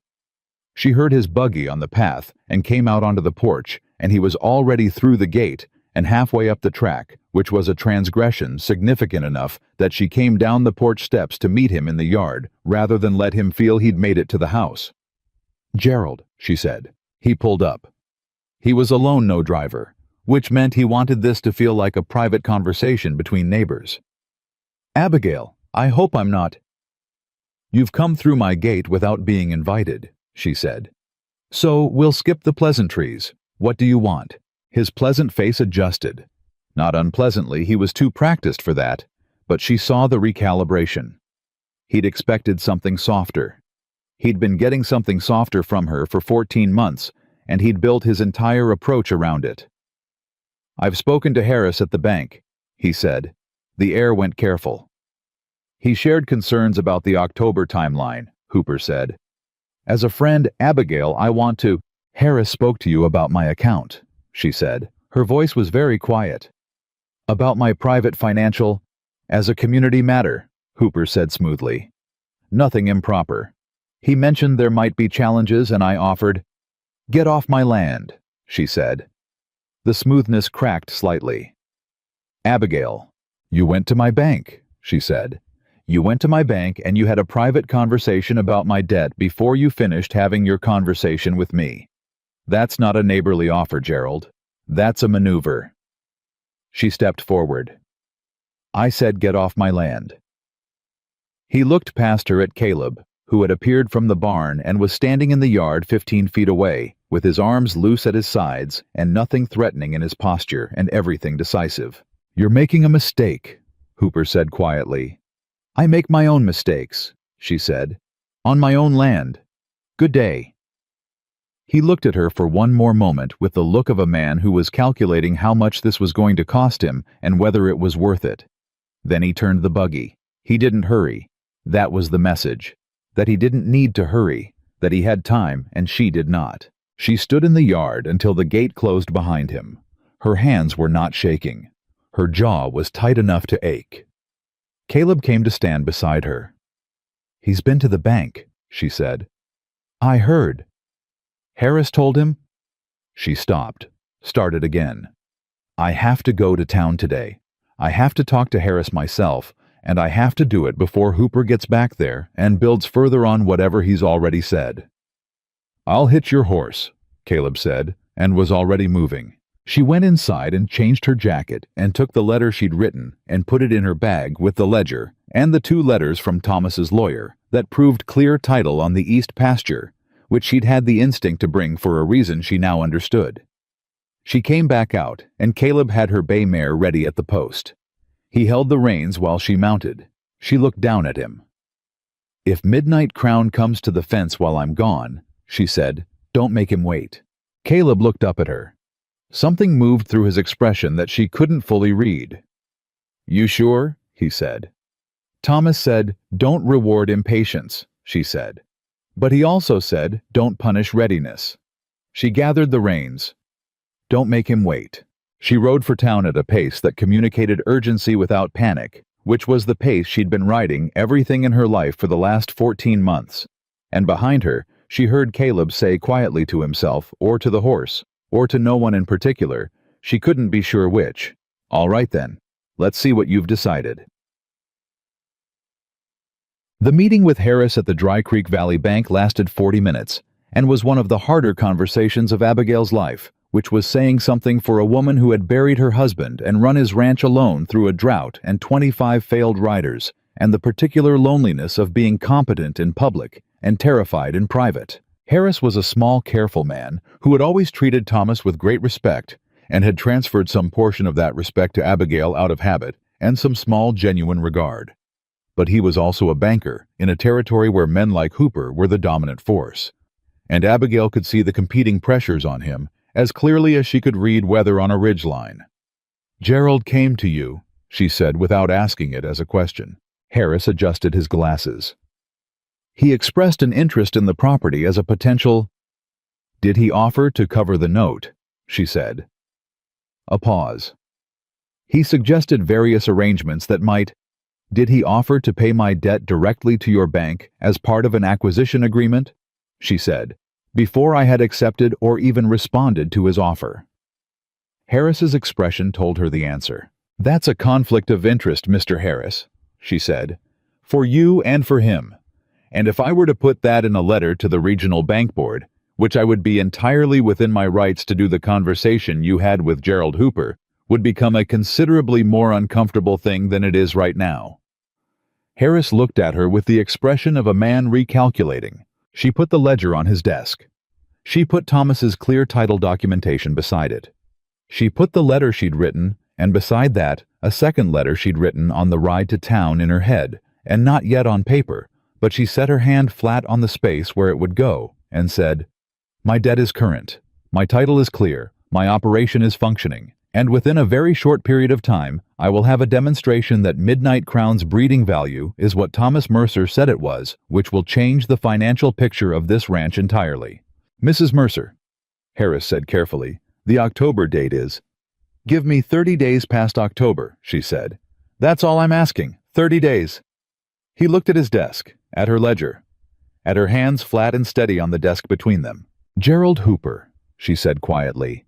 She heard his buggy on the path and came out onto the porch, and he was already through the gate and halfway up the track, which was a transgression significant enough that she came down the porch steps to meet him in the yard rather than let him feel he'd made it to the house. Gerald, she said. He pulled up. He was alone, no driver, which meant he wanted this to feel like a private conversation between neighbors. Abigail, I hope I'm not... You've come through my gate without being invited, she said. So we'll skip the pleasantries. What do you want? His pleasant face adjusted. Not unpleasantly, he was too practiced for that, but she saw the recalibration. He'd expected something softer. He'd been getting something softer from her for 14 months, and he'd built his entire approach around it. I've spoken to Harris at the bank, he said. The air went careful. He shared concerns about the October timeline, Hooper said. As a friend, Abigail, I want to... Harris spoke to you about my account, she said. Her voice was very quiet. About my private financial... As a community matter, Hooper said smoothly. Nothing improper. He mentioned there might be challenges and I offered... Get off my land, she said. The smoothness cracked slightly. Abigail, you went to my bank, she said. You went to my bank and you had a private conversation about my debt before you finished having your conversation with me. That's not a neighborly offer, Gerald. That's a maneuver. She stepped forward. I said get off my land. He looked past her at Caleb, who had appeared from the barn and was standing in the yard 15 feet away, with his arms loose at his sides and nothing threatening in his posture and everything decisive. You're making a mistake, Hooper said quietly. I make my own mistakes, she said. On my own land. Good day. He looked at her for one more moment with the look of a man who was calculating how much this was going to cost him and whether it was worth it. Then he turned the buggy. He didn't hurry. That was the message. That he didn't need to hurry. That he had time and she did not. She stood in the yard until the gate closed behind him. Her hands were not shaking. Her jaw was tight enough to ache. Caleb came to stand beside her. He's been to the bank, she said. I heard. Harris told him? She stopped, started again. I have to go to town today. I have to talk to Harris myself, and I have to do it before Hooper gets back there and builds further on whatever he's already said. I'll hitch your horse, Caleb said, and was already moving. She went inside and changed her jacket and took the letter she'd written and put it in her bag with the ledger and the 2 letters from Thomas's lawyer that proved clear title on the east pasture, which she'd had the instinct to bring for a reason she now understood. She came back out, and Caleb had her bay mare ready at the post. He held the reins while she mounted. She looked down at him. If Midnight Crown comes to the fence while I'm gone, she said, don't make him wait. Caleb looked up at her. Something moved through his expression that she couldn't fully read. "You sure?" he said. Thomas said, "Don't reward impatience," she said. But he also said, "Don't punish readiness." She gathered the reins. "Don't make him wait." She rode for town at a pace that communicated urgency without panic, which was the pace she'd been riding everything in her life for the last 14 months. And behind her, she heard Caleb say quietly to himself, or to the horse, or to no one in particular, she couldn't be sure which, "All right then, let's see what you've decided." The meeting with Harris at the Dry Creek Valley Bank lasted 40 minutes, and was one of the harder conversations of Abigail's life, which was saying something for a woman who had buried her husband and run his ranch alone through a drought and 25 failed riders, and the particular loneliness of being competent in public and terrified in private. Harris was a small, careful man who had always treated Thomas with great respect and had transferred some portion of that respect to Abigail out of habit and some small, genuine regard. But he was also a banker in a territory where men like Hooper were the dominant force, and Abigail could see the competing pressures on him as clearly as she could read weather on a ridgeline. "Gerald came to you," she said without asking it as a question. Harris adjusted his glasses. "He expressed an interest in the property as a potential—" "Did he offer to cover the note?" she said. A pause. "He suggested various arrangements that might—" "Did he offer to pay my debt directly to your bank as part of an acquisition agreement?" she said, before I had accepted or even responded to his offer. Harris's expression told her the answer. "That's a conflict of interest, Mr. Harris," she said, "for you and for him. And if I were to put that in a letter to the regional bank board, which I would be entirely within my rights to do, the conversation you had with Gerald Hooper would become a considerably more uncomfortable thing than it is right now." Harris looked at her with the expression of a man recalculating. She put the ledger on his desk. She put Thomas's clear title documentation beside it. She put the letter she'd written, and beside that, a second letter she'd written on the ride to town in her head, and not yet on paper, but she set her hand flat on the space where it would go, and said, "My debt is current. My title is clear. My operation is functioning. And within a very short period of time, I will have a demonstration that Midnight Crown's breeding value is what Thomas Mercer said it was, which will change the financial picture of this ranch entirely." "Mrs. Mercer," Harris said carefully, "the October date is—" "Give me 30 days past October," she said. "That's all I'm asking, 30 days. He looked at his desk, at her ledger, at her hands flat and steady on the desk between them. "Gerald Hooper," she said quietly,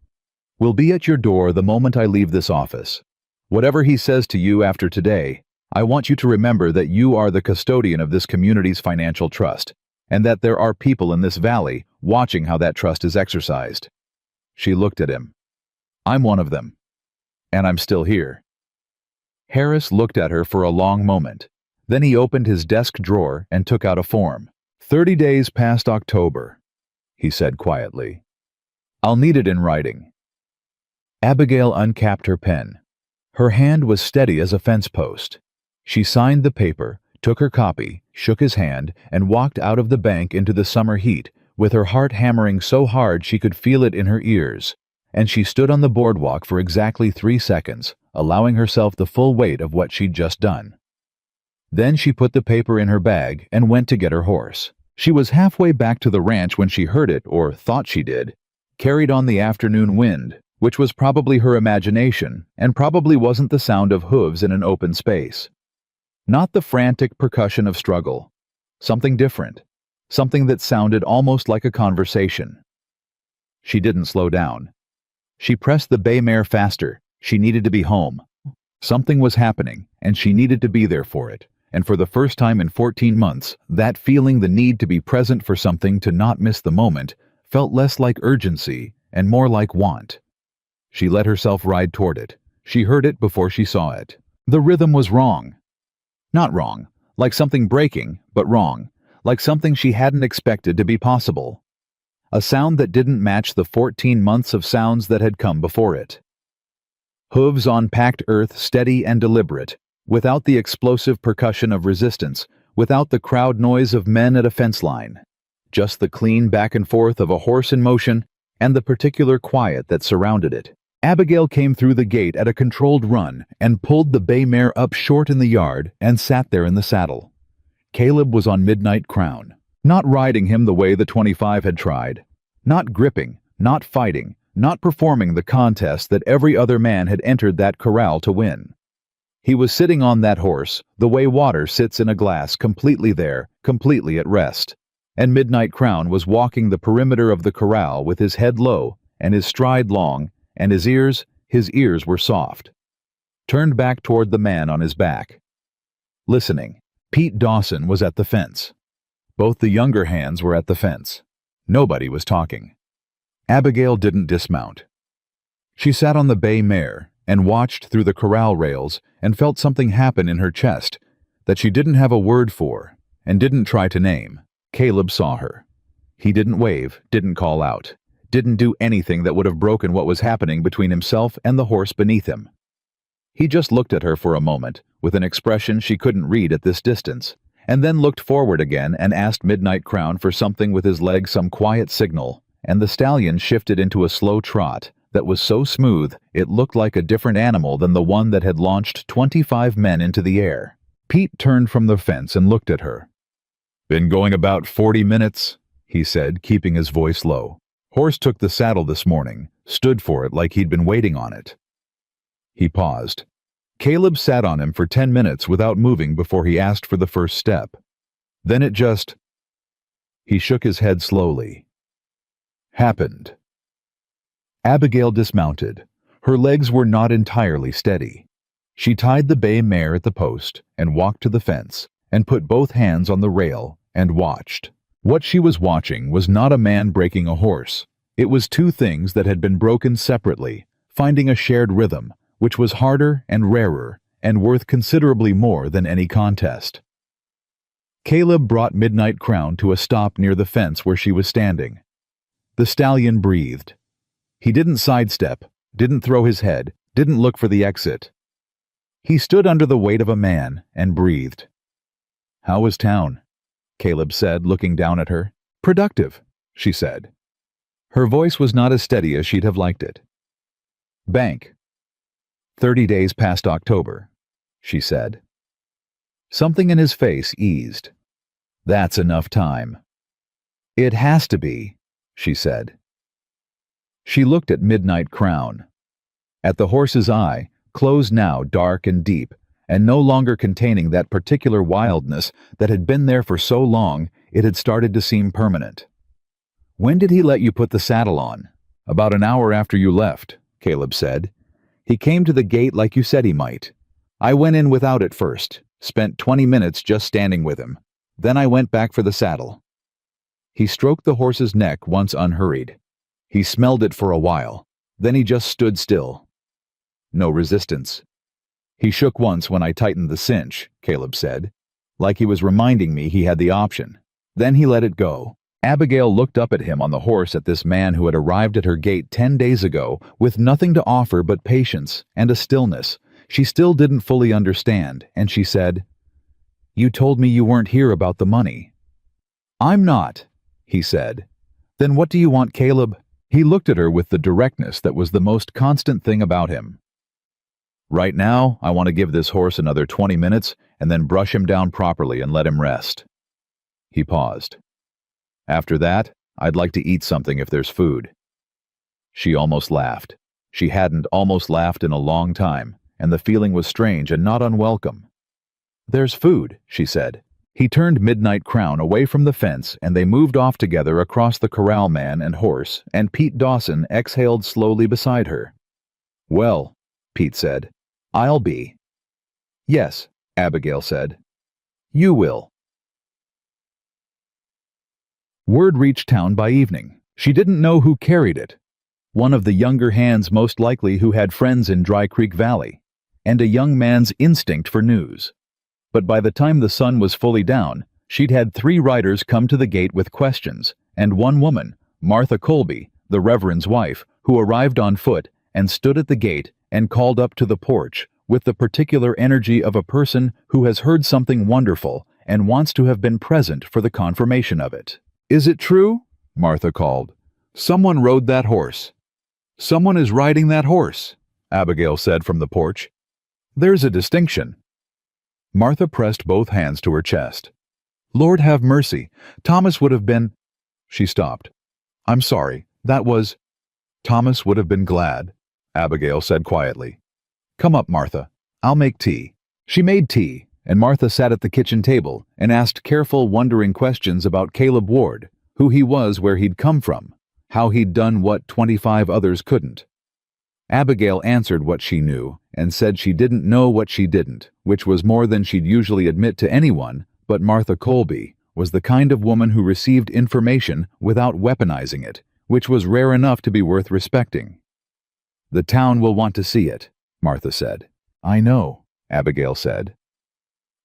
"will be at your door the moment I leave this office. Whatever he says to you after today, I want you to remember that you are the custodian of this community's financial trust, and that there are people in this valley watching how that trust is exercised." She looked at him. "I'm one of them. And I'm still here." Harris looked at her for a long moment. Then he opened his desk drawer and took out a form. "30 days past October," he said quietly. "I'll need it in writing." Abigail uncapped her pen. Her hand was steady as a fence post. She signed the paper, took her copy, shook his hand, and walked out of the bank into the summer heat, with her heart hammering so hard she could feel it in her ears. And she stood on the boardwalk for exactly 3 seconds, allowing herself the full weight of what she'd just done. Then she put the paper in her bag and went to get her horse. She was halfway back to the ranch when she heard it, or thought she did, carried on the afternoon wind, which was probably her imagination, and probably wasn't the sound of hooves in an open space. Not the frantic percussion of struggle. Something different. Something that sounded almost like a conversation. She didn't slow down. She pressed the bay mare faster. She needed to be home. Something was happening, and she needed to be there for it. And for the first time in 14 months, that feeling, the need to be present for something, to not miss the moment, felt less like urgency and more like want. She let herself ride toward it. She heard it before she saw it. The rhythm was wrong. Not wrong, like something breaking, but wrong, like something she hadn't expected to be possible. A sound that didn't match the 14 months of sounds that had come before it. Hooves on packed earth, steady and deliberate, without the explosive percussion of resistance, without the crowd noise of men at a fence line. Just the clean back and forth of a horse in motion, and the particular quiet that surrounded it. Abigail came through the gate at a controlled run and pulled the bay mare up short in the yard and sat there in the saddle. Caleb was on Midnight Crown, not riding him the way the 25 had tried, not gripping, not fighting, not performing the contest that every other man had entered that corral to win. He was sitting on that horse the way water sits in a glass, completely there, completely at rest. And Midnight Crown was walking the perimeter of the corral with his head low and his stride long, and his ears were soft, turned back toward the man on his back. Listening, Pete Dawson was at the fence. Both the younger hands were at the fence. Nobody was talking. Abigail didn't dismount. She sat on the bay mare and watched through the corral rails and felt something happen in her chest that she didn't have a word for and didn't try to name. Caleb saw her. He didn't wave, didn't call out, didn't do anything that would have broken what was happening between himself and the horse beneath him. He just looked at her for a moment with an expression she couldn't read at this distance, and then looked forward again and asked Midnight Crown for something with his leg, some quiet signal, and the stallion shifted into a slow trot that was so smooth it looked like a different animal than the one that had launched 25 men into the air. Pete turned from the fence and looked at her. "Been going about 40 minutes, he said, keeping his voice low. "Horse took the saddle this morning, stood for it like he'd been waiting on it." He paused. Caleb sat on him for 10 minutes without moving before he asked for the first step. Then it just... He shook his head slowly. Happened. Abigail dismounted. Her legs were not entirely steady. She tied the bay mare at the post and walked to the fence and put both hands on the rail and watched. What she was watching was not a man breaking a horse. It was two things that had been broken separately, finding a shared rhythm, which was harder and rarer and worth considerably more than any contest. Caleb brought Midnight Crown to a stop near the fence where she was standing. The stallion breathed. He didn't sidestep, didn't throw his head, didn't look for the exit. He stood under the weight of a man and breathed. "How was town?" Caleb said, looking down at her. "Productive," she said. Her voice was not as steady as she'd have liked it. "Bank. 30 days past October," she said. Something in his face eased. "That's enough time." "It has to be," she said. She looked at Midnight Crown. At the horse's eye, closed now dark and deep, and no longer containing that particular wildness that had been there for so long it had started to seem permanent. "When did he let you put the saddle on?" "About an hour after you left," Caleb said. "He came to the gate like you said he might. I went in without it first, spent 20 minutes just standing with him. Then I went back for the saddle." He stroked the horse's neck once unhurried. He smelled it for a while. Then he just stood still. No resistance. "He shook once when I tightened the cinch," Caleb said, like he was reminding me he had the option. Then he let it go. Abigail looked up at him on the horse, at this man who had arrived at her gate 10 days ago with nothing to offer but patience and a stillness she still didn't fully understand, and she said, "You told me you weren't here about the money." "I'm not," he said. "Then what do you want, Caleb?" He looked at her with the directness that was the most constant thing about him. "Right now, I want to give this horse another 20 minutes and then brush him down properly and let him rest." He paused. "After that, I'd like to eat something if there's food." She almost laughed. She hadn't almost laughed in a long time, and the feeling was strange and not unwelcome. "There's food," she said. He turned Midnight Crown away from the fence and they moved off together across the corral, man and horse, and Pete Dawson exhaled slowly beside her. "Well," Pete said, "I'll be." "Yes," Abigail said. "You will." Word reached town by evening. She didn't know who carried it. One of the younger hands most likely who had friends in Dry Creek Valley, and a young man's instinct for news. But by the time the sun was fully down, she'd had 3 riders come to the gate with questions, and one woman, Martha Colby, the Reverend's wife, who arrived on foot and stood at the gate and called up to the porch with the particular energy of a person who has heard something wonderful and wants to have been present for the confirmation of it. "Is it true?" Martha called. Someone rode that horse. Someone is riding that horse, Abigail said from the porch. There's a distinction. Martha pressed both hands to her chest. Lord have mercy, Thomas would have been… She stopped. I'm sorry, that was… Thomas would have been glad, Abigail said quietly. Come up, Martha. I'll make tea. She made tea, and Martha sat at the kitchen table and asked careful, wondering questions about Caleb Ward, who he was, where he'd come from, how he'd done what 25 others couldn't. Abigail answered what she knew and said she didn't know what she didn't, which was more than she'd usually admit to anyone, but Martha Colby was the kind of woman who received information without weaponizing it, which was rare enough to be worth respecting. The town will want to see it, Martha said. I know, Abigail said.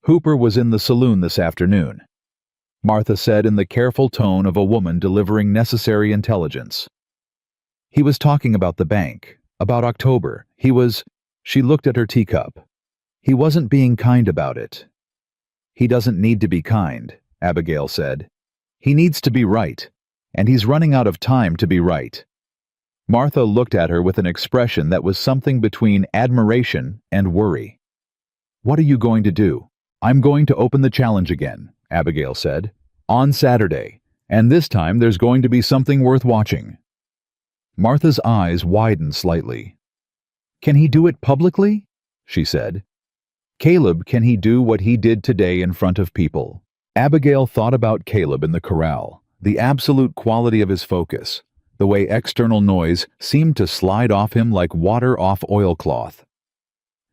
Hooper was in the saloon this afternoon, Martha said in the careful tone of a woman delivering necessary intelligence. He was talking about the bank, about October. She looked at her teacup. He wasn't being kind about it. He doesn't need to be kind, Abigail said. He needs to be right, and he's running out of time to be right. Martha looked at her with an expression that was something between admiration and worry. What are you going to do? I'm going to open the challenge again, Abigail said, on Saturday, and this time there's going to be something worth watching. Martha's eyes widened slightly. Can he do it publicly? She said. Caleb, can he do what he did today in front of people? Abigail thought about Caleb in the corral, the absolute quality of his focus, the way external noise seemed to slide off him like water off oilcloth.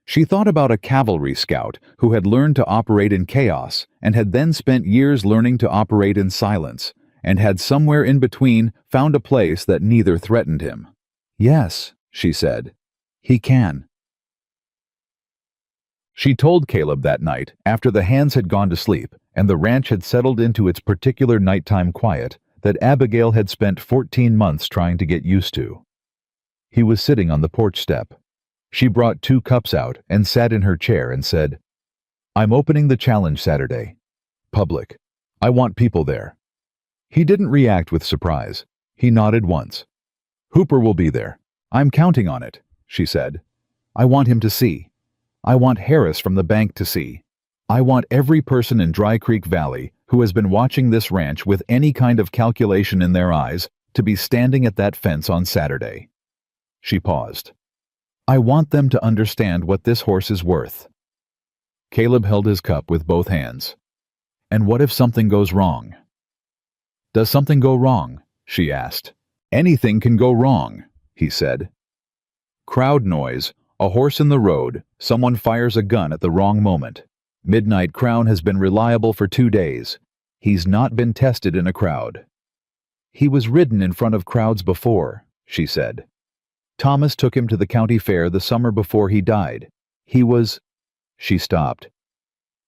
She thought about a cavalry scout who had learned to operate in chaos and had then spent years learning to operate in silence, and had somewhere in between found a place that neither threatened him. Yes, she said, he can. She told Caleb that night, after the hands had gone to sleep and the ranch had settled into its particular nighttime quiet, that Abigail had spent 14 months trying to get used to. He was sitting on the porch step. She brought 2 cups out and sat in her chair and said, I'm opening the challenge Saturday. Public. I want people there. He didn't react with surprise. He nodded once. Hooper will be there. I'm counting on it, she said. I want him to see. I want Harris from the bank to see. I want every person in Dry Creek Valley who has been watching this ranch with any kind of calculation in their eyes to be standing at that fence on Saturday. She paused. I want them to understand what this horse is worth. Caleb held his cup with both hands. And what if something goes wrong? Does something go wrong? She asked. Anything can go wrong, he said. Crowd noise, a horse in the road, someone fires a gun at the wrong moment. Midnight Crown has been reliable for 2 days. He's not been tested in a crowd. He was ridden in front of crowds before, she said. Thomas took him to the county fair the summer before he died. She stopped.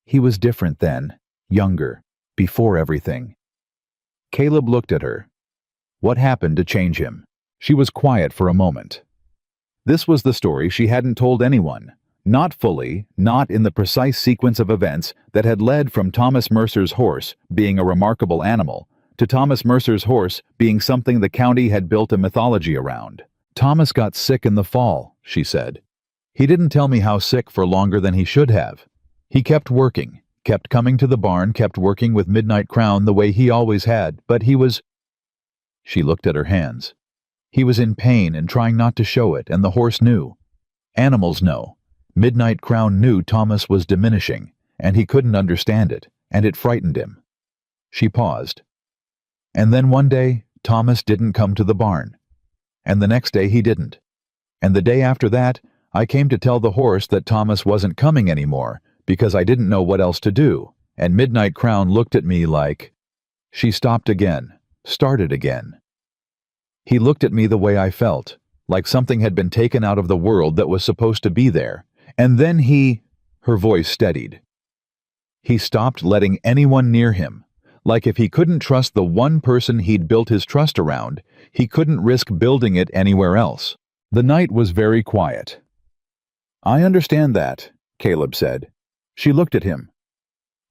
He was different then, younger, before everything. Caleb looked at her. What happened to change him? She was quiet for a moment. This was the story she hadn't told anyone. Not fully, not in the precise sequence of events that had led from Thomas Mercer's horse being a remarkable animal to Thomas Mercer's horse being something the county had built a mythology around. Thomas got sick in the fall, she said. He didn't tell me how sick for longer than he should have. He kept working, kept coming to the barn, kept working with Midnight Crown the way he always had, but he was… She looked at her hands. He was in pain and trying not to show it, and the horse knew. Animals know. Midnight Crown knew Thomas was diminishing, and he couldn't understand it, and it frightened him. She paused. And then one day, Thomas didn't come to the barn. And the next day he didn't. And the day after that, I came to tell the horse that Thomas wasn't coming anymore, because I didn't know what else to do, and Midnight Crown looked at me like… She stopped again, started again. He looked at me the way I felt, like something had been taken out of the world that was supposed to be there, and then her voice steadied. He stopped letting anyone near him, like if he couldn't trust the one person he'd built his trust around, he couldn't risk building it anywhere else. The night was very quiet. I understand that, Caleb said. She looked at him.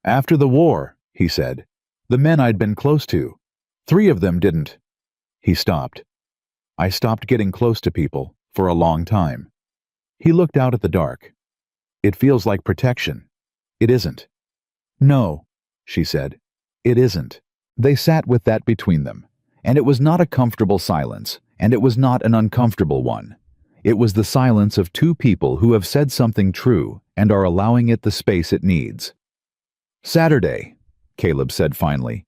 After the war, he said, the men I'd been close to, 3 of them didn't. He stopped. I stopped getting close to people for a long time. He looked out at the dark. It feels like protection. It isn't. No, she said. It isn't. They sat with that between them, and it was not a comfortable silence, and it was not an uncomfortable one. It was the silence of two people who have said something true and are allowing it the space it needs. Saturday, Caleb said finally.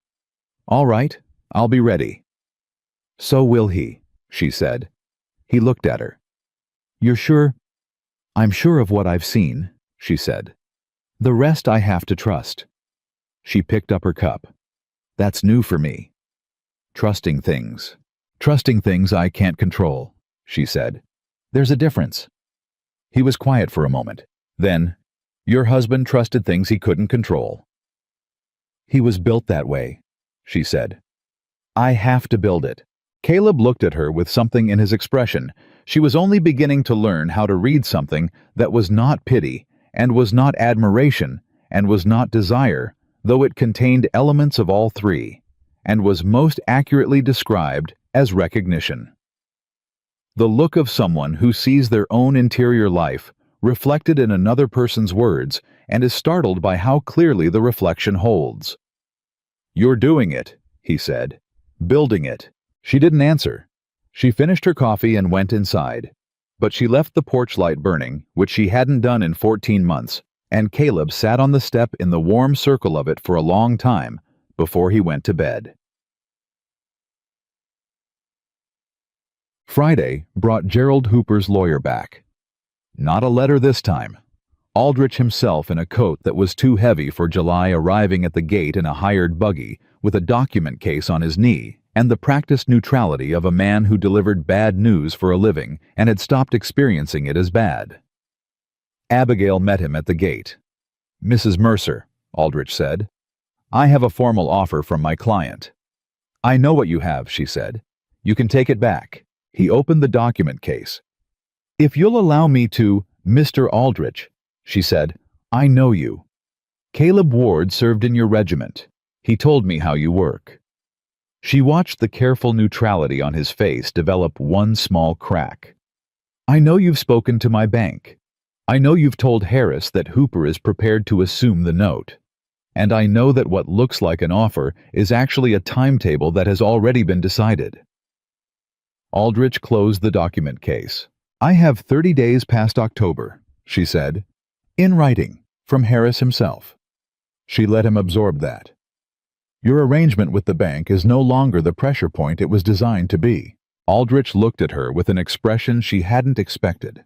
All right, I'll be ready. So will he, she said. He looked at her. You're sure? I'm sure of what I've seen, she said. The rest I have to trust. She picked up her cup. That's new for me. Trusting things. Trusting things I can't control, she said. There's a difference. He was quiet for a moment. Then, your husband trusted things he couldn't control. He was built that way, she said. I have to build it. Caleb looked at her with something in his expression. She was only beginning to learn how to read something that was not pity, and was not admiration, and was not desire, though it contained elements of all three, and was most accurately described as recognition. The look of someone who sees their own interior life reflected in another person's words and is startled by how clearly the reflection holds. You're doing it, he said. Building it. She didn't answer. She finished her coffee and went inside. But she left the porch light burning, which she hadn't done in 14 months, and Caleb sat on the step in the warm circle of it for a long time before he went to bed. Friday brought Gerald Hooper's lawyer back. Not a letter this time. Aldrich himself in a coat that was too heavy for July arriving at the gate in a hired buggy with a document case on his knee and the practiced neutrality of a man who delivered bad news for a living and had stopped experiencing it as bad. Abigail met him at the gate. Mrs. Mercer, Aldrich said, I have a formal offer from my client. I know what you have, she said. You can take it back. He opened the document case. If you'll allow me to, Mr. Aldrich, she said, I know you. Caleb Ward served in your regiment. He told me how you work. She watched the careful neutrality on his face develop one small crack. I know you've spoken to my bank. I know you've told Harris that Hooper is prepared to assume the note. And I know that what looks like an offer is actually a timetable that has already been decided. Aldrich closed the document case. I have 30 days past October, she said. In writing, from Harris himself. She let him absorb that. Your arrangement with the bank is no longer the pressure point it was designed to be. Aldrich looked at her with an expression she hadn't expected.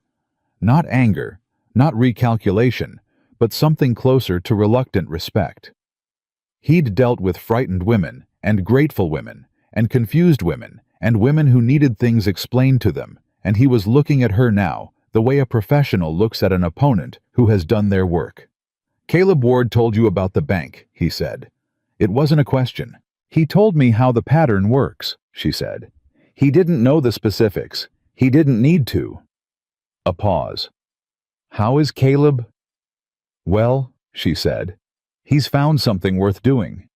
Not anger, not recalculation, but something closer to reluctant respect. He'd dealt with frightened women, and grateful women, and confused women, and women who needed things explained to them, and he was looking at her now, the way a professional looks at an opponent who has done their work. Caleb Ward told you about the bank, he said. It wasn't a question. He told me how the pattern works, she said. He didn't know the specifics. He didn't need to. A pause. How is Caleb? Well, she said, he's found something worth doing.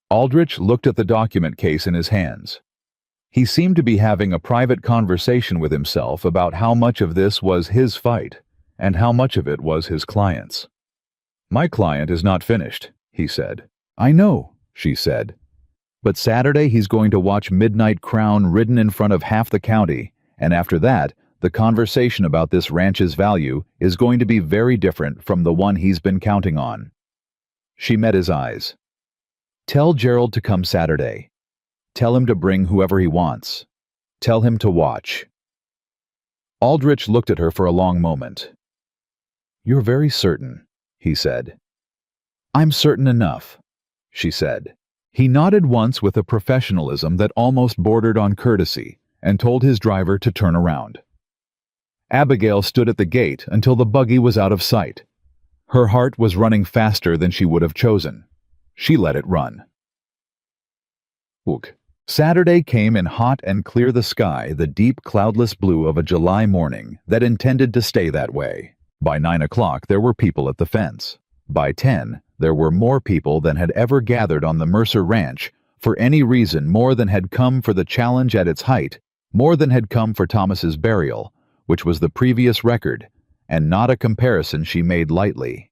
Aldrich looked at the document case in his hands. He seemed to be having a private conversation with himself about how much of this was his fight and how much of it was his client's. My client is not finished, he said. I know, she said. But Saturday he's going to watch Midnight Crown ridden in front of half the county, and after that, the conversation about this ranch's value is going to be very different from the one he's been counting on. She met his eyes. Tell Gerald to come Saturday. Tell him to bring whoever he wants. Tell him to watch. Aldrich looked at her for a long moment. You're very certain, he said. I'm certain enough, she said. He nodded once with a professionalism that almost bordered on courtesy and told his driver to turn around. Abigail stood at the gate until the buggy was out of sight. Her heart was running faster than she would have chosen. She let it run. Saturday came in hot and clear the sky, the deep cloudless blue of a July morning that intended to stay that way. By 9 o'clock there were people at the fence. By 10, there were more people than had ever gathered on the Mercer Ranch For any reason more than had come for the challenge at its height, more than had come for Thomas's burial, which was the previous record, and not a comparison she made lightly.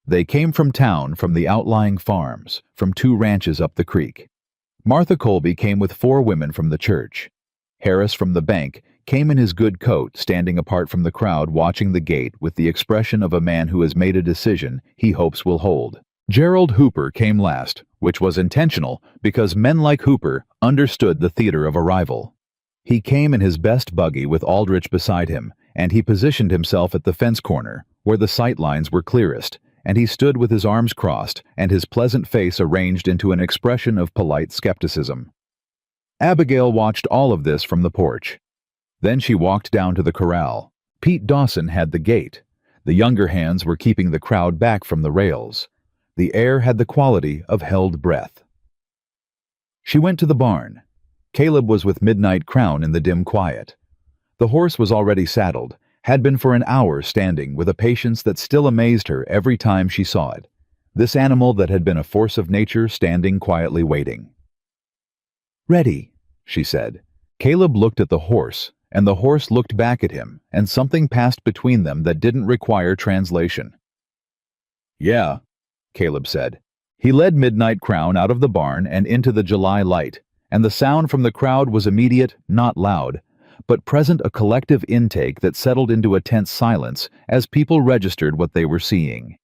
They came from town, from the outlying farms, from 2 ranches up the creek. Martha Colby came with 4 women from the church. Harris from the bank came in his good coat, standing apart from the crowd watching the gate with the expression of a man who has made a decision he hopes will hold. Gerald Hooper came last, which was intentional because men like Hooper understood the theater of arrival. He came in his best buggy with Aldrich beside him, and he positioned himself at the fence corner, where the sight lines were clearest, and he stood with his arms crossed and his pleasant face arranged into an expression of polite skepticism. Abigail watched all of this from the porch. Then she walked down to the corral. Pete Dawson had the gate. The younger hands were keeping the crowd back from the rails. The air had the quality of held breath. She went to the barn. Caleb was with Midnight Crown in the dim quiet. The horse was already saddled, had been for an hour standing with a patience that still amazed her every time she saw it. This animal that had been a force of nature standing quietly waiting. "Ready," she said. Caleb looked at the horse, and the horse looked back at him, and something passed between them that didn't require translation. "Yeah," Caleb said. He led Midnight Crown out of the barn and into the July light, and the sound from the crowd was immediate, not loud, but present, a collective intake that settled into a tense silence as people registered what they were seeing.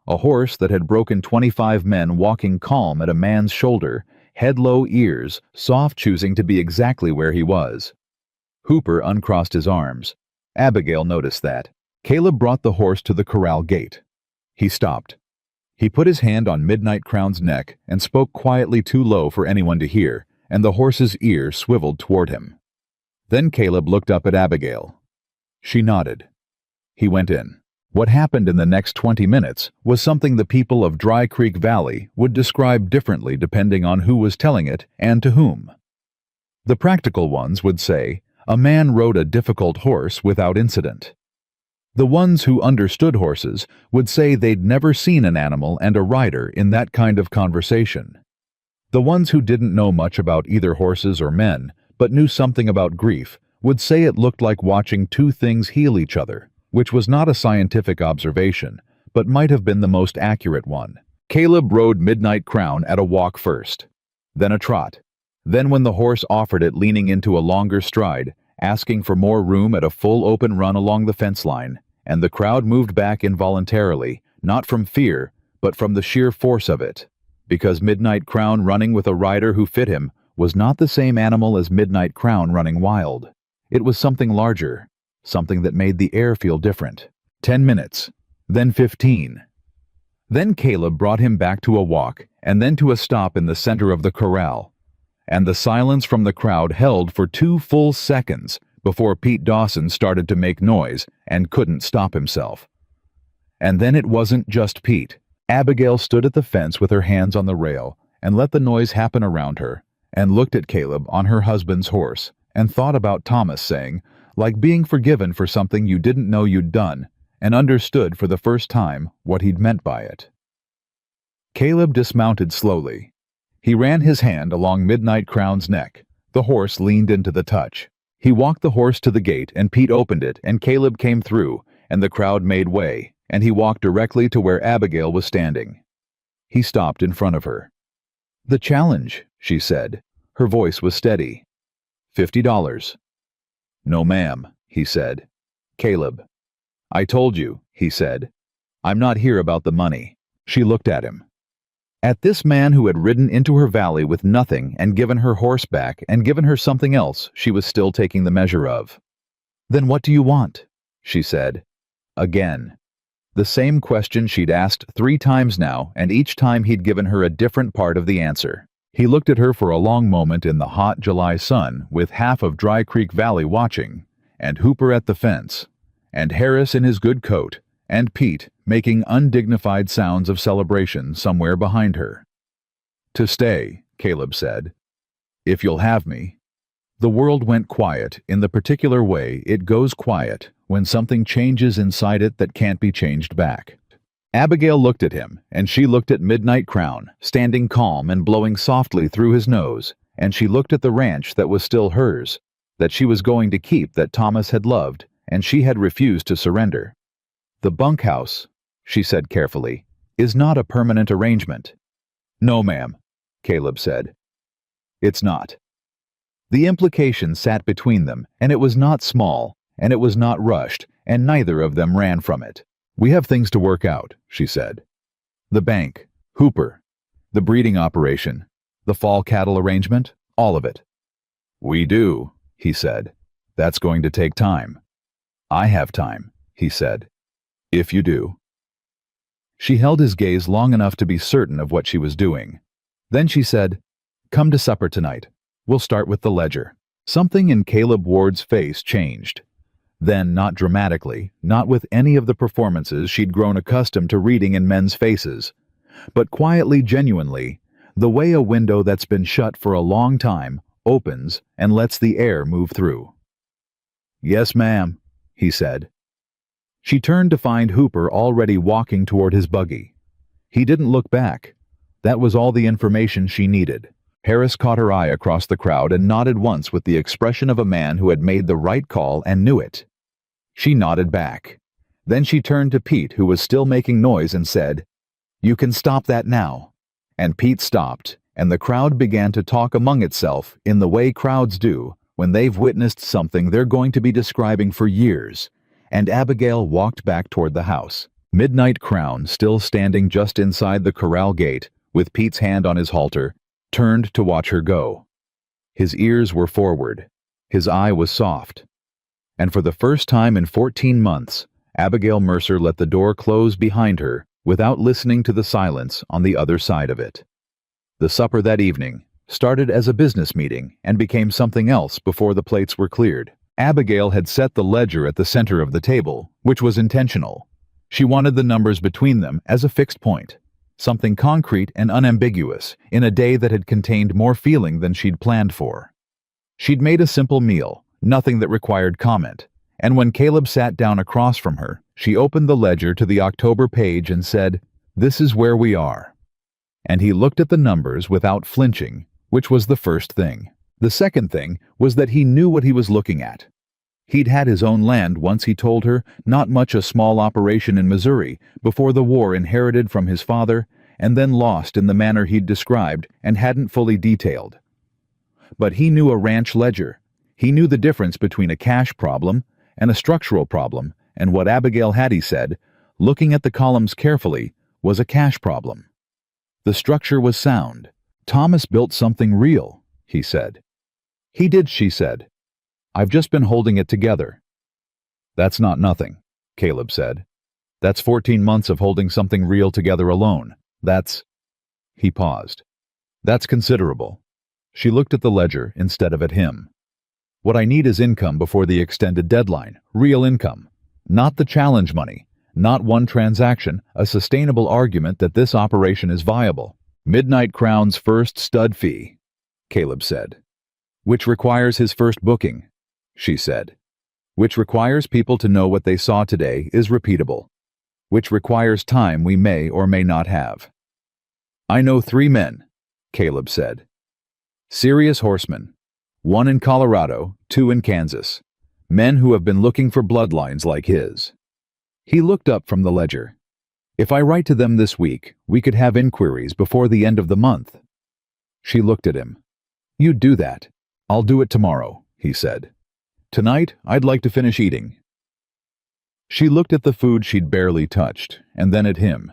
A horse that had broken 25 men walking calm at a man's shoulder, head low, ears soft, choosing to be exactly where he was. Hooper uncrossed his arms. Abigail noticed that. Caleb brought the horse to the corral gate. He stopped. He put his hand on Midnight Crown's neck and spoke quietly, too low for anyone to hear, and the horse's ear swiveled toward him. Then Caleb looked up at Abigail. She nodded. He went in. What happened in the next 20 minutes was something the people of Dry Creek Valley would describe differently depending on who was telling it and to whom. The practical ones would say, a man rode a difficult horse without incident. The ones who understood horses would say they'd never seen an animal and a rider in that kind of conversation. The ones who didn't know much about either horses or men, but knew something about grief, would say it looked like watching 2 things heal each other, which was not a scientific observation, but might have been the most accurate one. Caleb rode Midnight Crown at a walk first, then a trot. Then when the horse offered it, leaning into a longer stride, asking for more room at a full open run along the fence line, and the crowd moved back involuntarily, not from fear, but from the sheer force of it, because Midnight Crown running with a rider who fit him was not the same animal as Midnight Crown running wild. It was something larger, something that made the air feel different. 10 minutes, then 15. Then Caleb brought him back to a walk, and then to a stop in the center of the corral, and the silence from the crowd held for 2 full seconds before Pete Dawson started to make noise and couldn't stop himself. And then it wasn't just Pete. Abigail stood at the fence with her hands on the rail and let the noise happen around her, and looked at Caleb on her husband's horse, and thought about Thomas saying, like being forgiven for something you didn't know you'd done, and understood for the first time what he'd meant by it. Caleb dismounted slowly. He ran his hand along Midnight Crown's neck. The horse leaned into the touch. He walked the horse to the gate, and Pete opened it, and Caleb came through, and the crowd made way, and he walked directly to where Abigail was standing. He stopped in front of her. "The challenge," she said. Her voice was steady. $50. "No, ma'am," he said. "Caleb." "I told you," he said. "I'm not here about the money." She looked at him. At this man who had ridden into her valley with nothing and given her horse back and given her something else she was still taking the measure of. "Then what do you want?" she said. Again. The same question she'd asked 3 times now, and each time he'd given her a different part of the answer. He looked at her for a long moment in the hot July sun, with half of Dry Creek Valley watching, and Hooper at the fence, and Harris in his good coat, and Pete making undignified sounds of celebration somewhere behind her. "To stay," Caleb said. "If you'll have me." The world went quiet in the particular way it goes quiet when something changes inside it that can't be changed back. Abigail looked at him, and she looked at Midnight Crown, standing calm and blowing softly through his nose, and she looked at the ranch that was still hers, that she was going to keep, that Thomas had loved, and she had refused to surrender. "The bunkhouse," she said carefully, "is not a permanent arrangement." "No, ma'am," Caleb said. "It's not." The implication sat between them, and it was not small, and it was not rushed, and neither of them ran from it. "We have things to work out," she said. "The bank, Hooper, the breeding operation, the fall cattle arrangement, all of it." "We do," he said. "That's going to take time." "I have time," he said. "If you do." She held his gaze long enough to be certain of what she was doing. Then she said, "Come to supper tonight. We'll start with the ledger." Something in Caleb Ward's face changed. Then, not dramatically, not with any of the performances she'd grown accustomed to reading in men's faces, but quietly, genuinely, the way a window that's been shut for a long time opens and lets the air move through. "Yes, ma'am," he said. She turned to find Hooper already walking toward his buggy. He didn't look back. That was all the information she needed. Harris caught her eye across the crowd and nodded once with the expression of a man who had made the right call and knew it. She nodded back. Then she turned to Pete, who was still making noise, and said, "You can stop that now." And Pete stopped, and the crowd began to talk among itself in the way crowds do when they've witnessed something they're going to be describing for years, and Abigail walked back toward the house. Midnight Crown, still standing just inside the corral gate, with Pete's hand on his halter, turned to watch her go. His ears were forward. His eye was soft. And for the first time in 14 months, Abigail Mercer let the door close behind her without listening to the silence on the other side of it. The supper that evening started as a business meeting and became something else before the plates were cleared. Abigail had set the ledger at the center of the table, which was intentional. She wanted the numbers between them as a fixed point, something concrete and unambiguous in a day that had contained more feeling than she'd planned for. She'd made a simple meal, nothing that required comment, and when Caleb sat down across from her, she opened the ledger to the October page and said, "This is where we are." And he looked at the numbers without flinching, which was the first thing. The second thing was that he knew what he was looking at. He'd had his own land once, he told her, not much a small operation in Missouri, before the war, inherited from his father, and then lost in the manner he'd described and hadn't fully detailed. But he knew a ranch ledger. He knew the difference between a cash problem and a structural problem, and what Abigail had, he said, looking at the columns carefully, was a cash problem. The structure was sound. Thomas built something real, he said. He did, she said. I've just been holding it together. That's not nothing, Caleb said. That's 14 months of holding something real together alone. That's... He paused. That's considerable. She looked at the ledger instead of at him. What I need is income before the extended deadline, real income. Not the challenge money, not one transaction, a sustainable argument that this operation is viable. Midnight Crown's first stud fee, Caleb said. Which requires his first booking, she said. Which requires people to know what they saw today is repeatable. Which requires time we may or may not have. I know 3 men, Caleb said. Serious horsemen. 1 in Colorado, 2 in Kansas. Men who have been looking for bloodlines like his. He looked up from the ledger. If I write to them this week, we could have inquiries before the end of the month. She looked at him. You'd do that. I'll do it tomorrow, he said. Tonight, I'd like to finish eating. She looked at the food she'd barely touched, and then at him,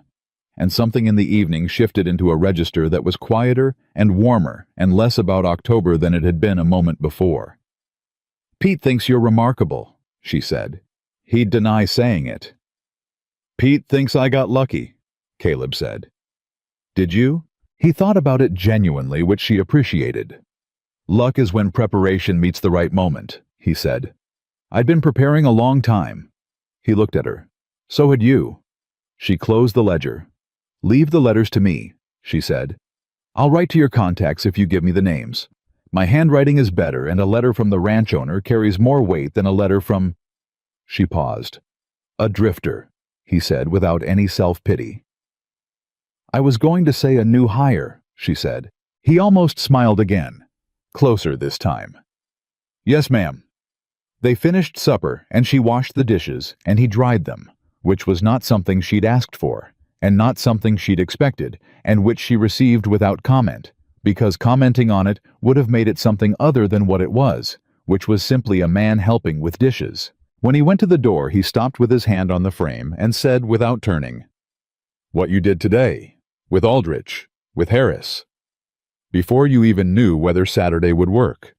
and something in the evening shifted into a register that was quieter and warmer and less about October than it had been a moment before. Pete thinks you're remarkable, she said. He'd deny saying it. Pete thinks I got lucky, Caleb said. Did you? He thought about it genuinely, which she appreciated. Luck is when preparation meets the right moment, he said. I'd been preparing a long time. He looked at her. So had you. She closed the ledger. Leave the letters to me, she said. I'll write to your contacts if you give me the names. My handwriting is better, and a letter from the ranch owner carries more weight than a letter from... She paused. A drifter, he said without any self-pity. I was going to say a new hire, she said. He almost smiled again, closer this time. Yes, ma'am. They finished supper, and she washed the dishes, and he dried them, which was not something she'd asked for, and not something she'd expected, and which she received without comment, because commenting on it would have made it something other than what it was, which was simply a man helping with dishes. When he went to the door, he stopped with his hand on the frame and said without turning, What you did today, with Aldrich, with Harris, before you even knew whether Saturday would work.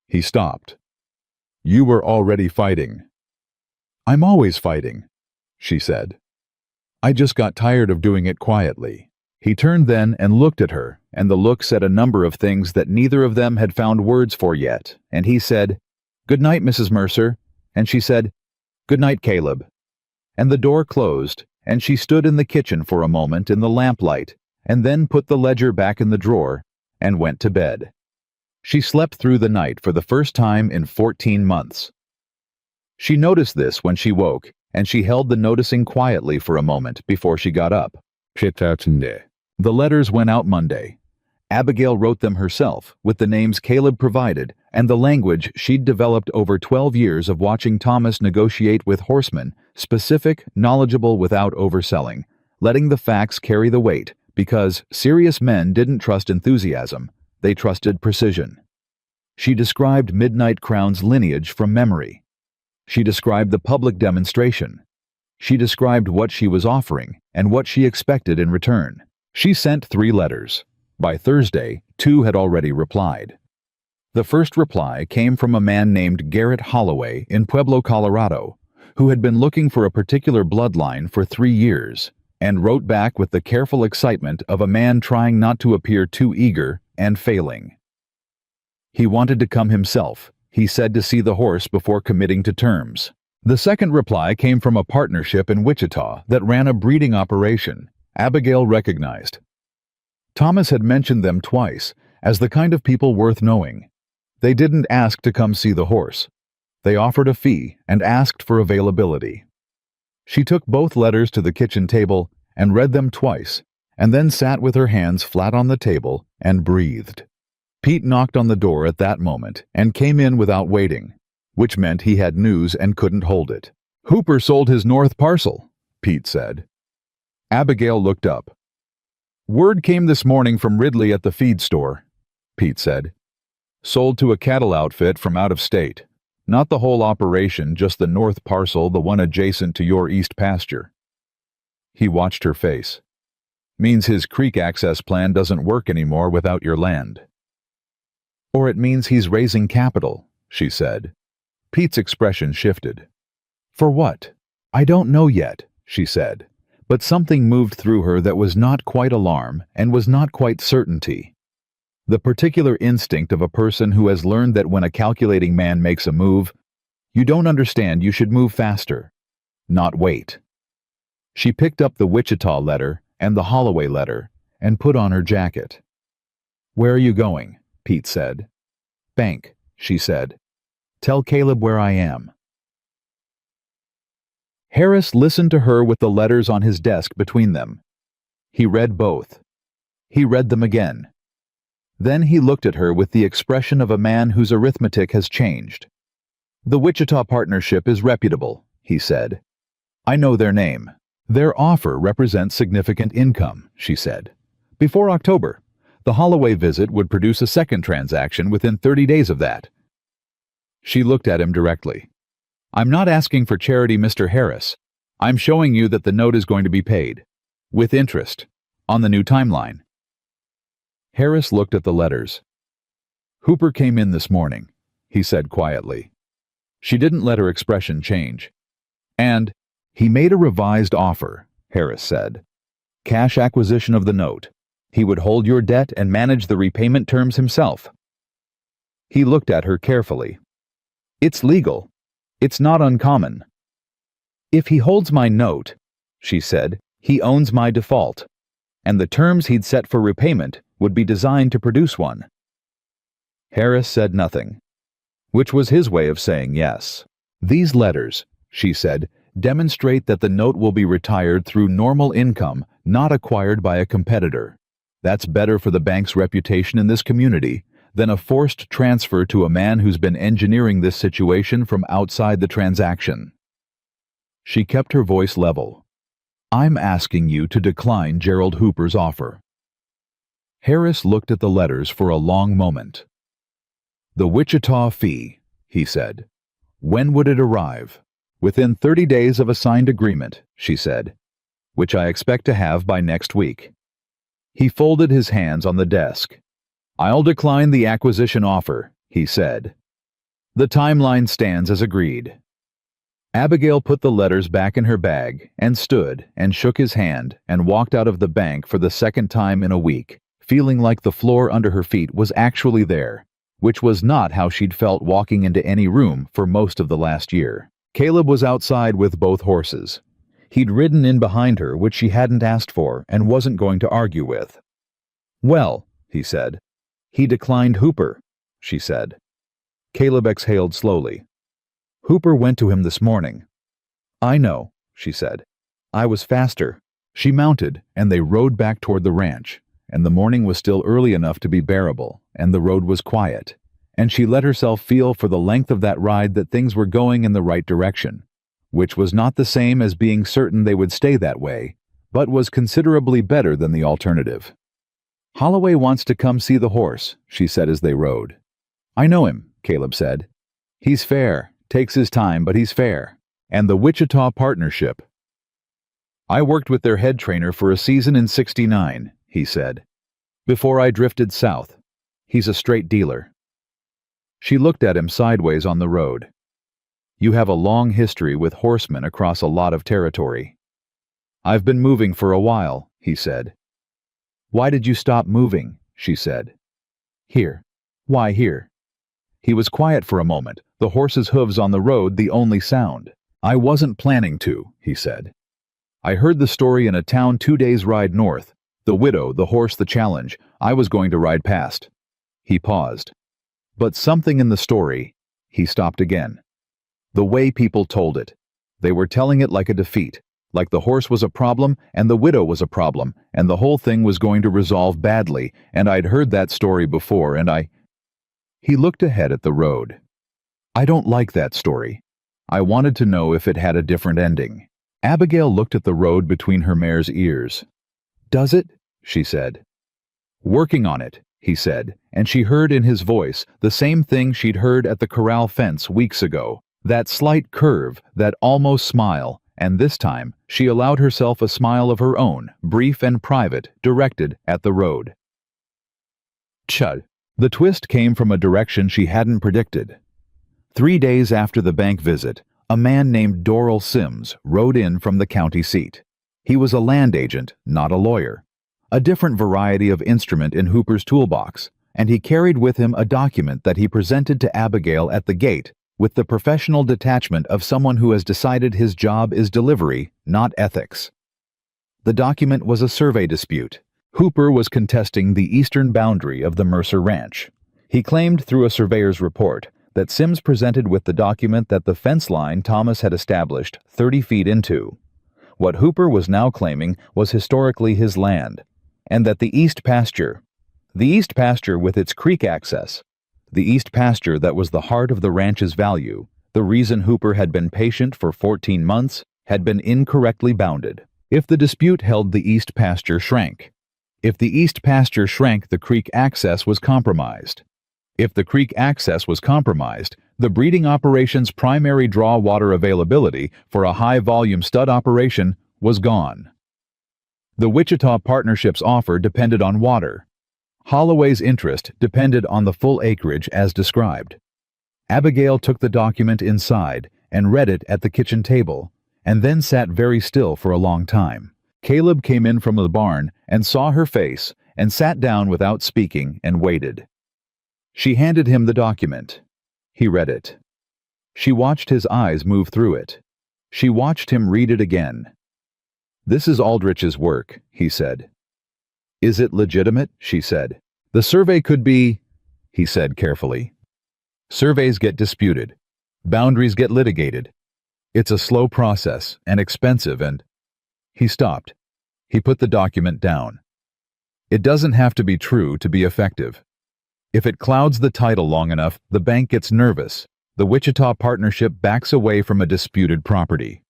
He stopped. You were already fighting. I'm always fighting, she said. I just got tired of doing it quietly. He turned then and looked at her, and the look said a number of things that neither of them had found words for yet, and he said, Good night, Mrs. Mercer, and she said, Good night, Caleb. And the door closed, and she stood in the kitchen for a moment in the lamplight, and then put the ledger back in the drawer, and went to bed. She slept through the night for the first time in 14 months. She noticed this when she woke, and she held the noticing quietly for a moment before she got up. The letters went out Monday. Abigail wrote them herself, with the names Caleb provided, and the language she'd developed over 12 years of watching Thomas negotiate with horsemen, specific, knowledgeable without overselling, letting the facts carry the weight, because serious men didn't trust enthusiasm, they trusted precision. She described Midnight Crown's lineage from memory. She described the public demonstration. She described what she was offering and what she expected in return. She sent 3 letters. By Thursday, 2 had already replied. The first reply came from a man named Garrett Holloway in Pueblo, Colorado, who had been looking for a particular bloodline for 3 years, and wrote back with the careful excitement of a man trying not to appear too eager and failing. He wanted to come himself, he said, to see the horse before committing to terms. The second reply came from a partnership in Wichita that ran a breeding operation. Abigail recognized. Thomas had mentioned them twice as the kind of people worth knowing. They didn't ask to come see the horse. They offered a fee and asked for availability. She took both letters to the kitchen table and read them twice, and then sat with her hands flat on the table and breathed. Pete knocked on the door at that moment and came in without waiting, which meant he had news and couldn't hold it. Hooper sold his north parcel, Pete said. Abigail looked up. Word came this morning from Ridley at the feed store, Pete said. Sold to a cattle outfit from out of state. Not the whole operation, just the north parcel, the one adjacent to your east pasture. He watched her face. Means his creek access plan doesn't work anymore without your land. Or it means he's raising capital, she said. Pete's expression shifted. For what? I don't know yet, she said. But something moved through her that was not quite alarm and was not quite certainty. The particular instinct of a person who has learned that when a calculating man makes a move, you don't understand, you should move faster, not wait. She picked up the Wichita letter and the Holloway letter and put on her jacket. Where are you going? Pete said. Bank, she said. Tell Caleb where I am. Harris listened to her with the letters on his desk between them. He read both. He read them again. Then he looked at her with the expression of a man whose arithmetic has changed. The Wichita partnership is reputable, he said. I know their name. Their offer represents significant income, she said. Before October, the Holloway visit would produce a second transaction within 30 days of that. She looked at him directly. I'm not asking for charity, Mr. Harris. I'm showing you that the note is going to be paid. With interest. On the new timeline. Harris looked at the letters. Hooper came in this morning, he said quietly. She didn't let her expression change. And he made a revised offer, Harris said. Cash acquisition of the note. He would hold your debt and manage the repayment terms himself. He looked at her carefully. It's legal. It's not uncommon. If he holds my note, she said, he owns my default, and the terms he'd set for repayment would be designed to produce one. Harris said nothing, which was his way of saying yes. These letters, she said, Demonstrate that the note will be retired through normal income, not acquired by a competitor. That's better for the bank's reputation in this community than a forced transfer to a man who's been engineering this situation from outside the transaction. She kept her voice level. I'm asking you to decline Gerald Hooper's offer. Harris looked at the letters for a long moment. The Wichita fee, he said. When would it arrive? Within 30 days of a signed agreement, she said, which I expect to have by next week. He folded his hands on the desk. I'll decline the acquisition offer, he said. The timeline stands as agreed. Abigail put the letters back in her bag and stood and shook his hand and walked out of the bank for the second time in a week, feeling like the floor under her feet was actually there, which was not how she'd felt walking into any room for most of the last year. Caleb was outside with both horses. He'd ridden in behind her, which she hadn't asked for and wasn't going to argue with. Well, he said. He declined Hooper, she said. Caleb exhaled slowly. Hooper went to him this morning. I know, she said. I was faster. She mounted, and they rode back toward the ranch, and the morning was still early enough to be bearable, and the road was quiet, and she let herself feel for the length of that ride that things were going in the right direction, which was not the same as being certain they would stay that way, but was considerably better than the alternative. Holloway wants to come see the horse, she said as they rode. I know him, Caleb said. He's fair, takes his time, but he's fair. And the Wichita partnership. I worked with their head trainer for a season in '69, he said, before I drifted south. He's a straight dealer. She looked at him sideways on the road. You have a long history with horsemen across a lot of territory. I've been moving for a while, he said. Why did you stop moving? She said. Here. Why here? He was quiet for a moment, the horse's hooves on the road the only sound. I wasn't planning to, he said. I heard the story in a town 2 days' ride north. The widow, the horse, the challenge. I was going to ride past. He paused. But something in the story, he stopped again. The way people told it. They were telling it like a defeat, like the horse was a problem and the widow was a problem, and the whole thing was going to resolve badly, and I'd heard that story before, and He looked ahead at the road. I don't like that story. I wanted to know if it had a different ending. Abigail looked at the road between her mare's ears. Does it? She said. Working on it, he said, and she heard in his voice the same thing she'd heard at the corral fence weeks ago, that slight curve, that almost smile, and this time she allowed herself a smile of her own, brief and private, directed at the road. Chud. The twist came from a direction she hadn't predicted. 3 days after the bank visit, a man named Doral Sims rode in from the county seat. He was a land agent, not a lawyer. A different variety of instrument in Hooper's toolbox, and he carried with him a document that he presented to Abigail at the gate with the professional detachment of someone who has decided his job is delivery, not ethics. The document was a survey dispute. Hooper was contesting the eastern boundary of the Mercer Ranch. He claimed through a surveyor's report that Sims presented with the document that the fence line Thomas had established 30 feet into. What Hooper was now claiming was historically his land, and that the east pasture with its creek access, the east pasture that was the heart of the ranch's value, the reason Hooper had been patient for 14 months, had been incorrectly bounded. If the dispute held, the east pasture shrank. If the east pasture shrank, the creek access was compromised. If the creek access was compromised, the breeding operation's primary draw water availability for a high-volume stud operation was gone. The Wichita partnership's offer depended on water. Holloway's interest depended on the full acreage as described. Abigail took the document inside and read it at the kitchen table, and then sat very still for a long time. Caleb came in from the barn and saw her face and sat down without speaking and waited. She handed him the document. He read it. She watched his eyes move through it. She watched him read it again. This is Aldrich's work, he said. Is it legitimate? She said. The survey could be, he said carefully. Surveys get disputed. Boundaries get litigated. It's a slow process and expensive and—" He stopped. He put the document down. "It doesn't have to be true to be effective. If it clouds the title long enough, the bank gets nervous. The Wichita partnership backs away from a disputed property."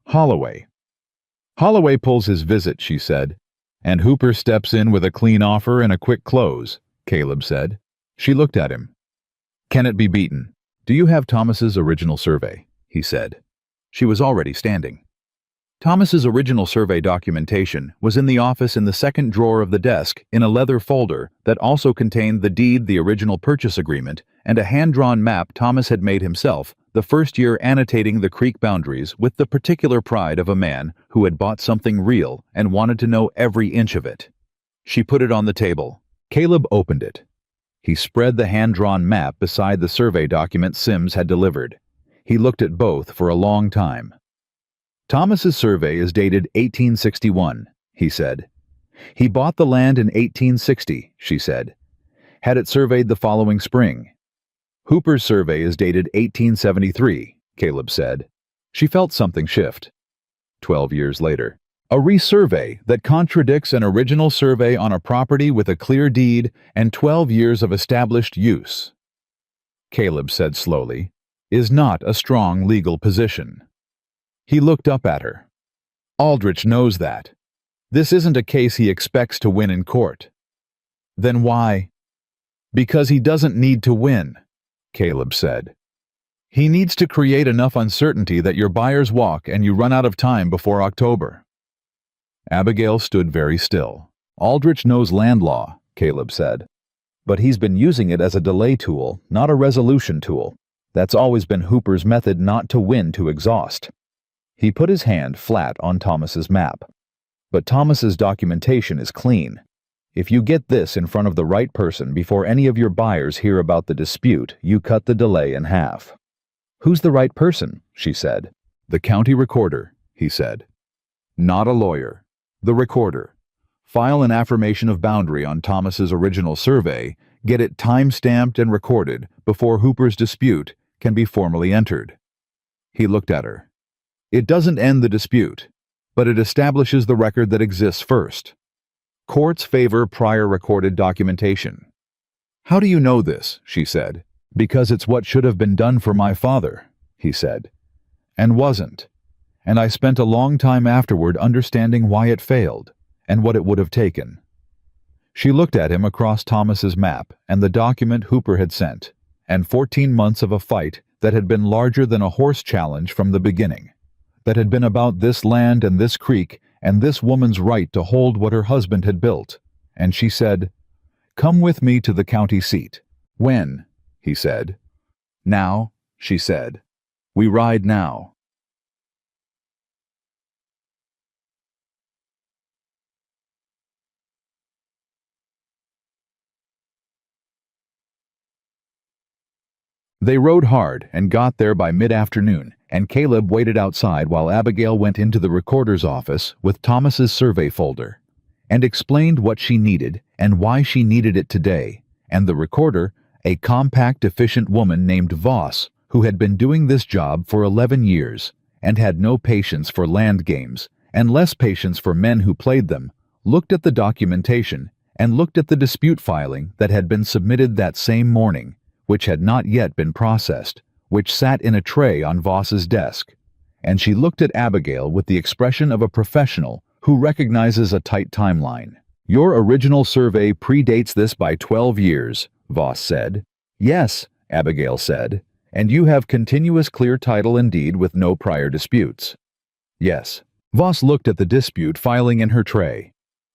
Holloway. "Holloway pulls his visit," she said. "And Hooper steps in with a clean offer and a quick close," Caleb said. She looked at him. "Can it be beaten? Do you have Thomas's original survey?" he said. She was already standing. Thomas's original survey documentation was in the office in the second drawer of the desk in a leather folder that also contained the deed, the original purchase agreement, and a hand-drawn map Thomas had made himself, the first year annotating the creek boundaries with the particular pride of a man who had bought something real and wanted to know every inch of it. She put it on the table. Caleb opened it. He spread the hand-drawn map beside the survey document Sims had delivered. He looked at both for a long time. "Thomas's survey is dated 1861, he said. "He bought the land in 1860, she said. "Had it surveyed the following spring." "Hooper's survey is dated 1873, Caleb said. She felt something shift. 12 years later. "A resurvey that contradicts an original survey on a property with a clear deed and 12 years of established use," Caleb said slowly, "is not a strong legal position." He looked up at her. "Aldrich knows that. This isn't a case he expects to win in court." "Then why?" "Because he doesn't need to win," Caleb said. "He needs to create enough uncertainty that your buyers walk and you run out of time before October." Abigail stood very still. "Aldrich knows land law," Caleb said. "But he's been using it as a delay tool, not a resolution tool. That's always been Hooper's method, not to win to exhaust." He put his hand flat on Thomas's map. "But Thomas's documentation is clean. If you get this in front of the right person before any of your buyers hear about the dispute, you cut the delay in half." "Who's the right person?" she said. "The county recorder," he said. "Not a lawyer. The recorder. File an affirmation of boundary on Thomas's original survey, get it time-stamped and recorded before Hooper's dispute can be formally entered." He looked at her. "It doesn't end the dispute, but it establishes the record that exists first. Courts favor prior recorded documentation." "How do you know this?" she said. "Because it's what should have been done for my father," he said. "And wasn't. And I spent a long time afterward understanding why it failed, and what it would have taken." She looked at him across Thomas's map and the document Hooper had sent, and 14 months of a fight that had been larger than a horse challenge from the beginning, that had been about this land and this creek and this woman's right to hold what her husband had built. And she said, "Come with me to the county seat." "When?" he said. "Now," she said. "We ride now." They rode hard and got there by mid-afternoon, and Caleb waited outside while Abigail went into the recorder's office with Thomas's survey folder and explained what she needed and why she needed it today, and the recorder, a compact, efficient woman named Voss, who had been doing this job for 11 years and had no patience for land games and less patience for men who played them, looked at the documentation and looked at the dispute filing that had been submitted that same morning, which had not yet been processed, which sat in a tray on Voss's desk, and she looked at Abigail with the expression of a professional who recognizes a tight timeline. "Your original survey predates this by 12 years, Voss said. "Yes," Abigail said, "and you have continuous clear title and deed with no prior disputes." "Yes." Voss looked at the dispute filing in her tray.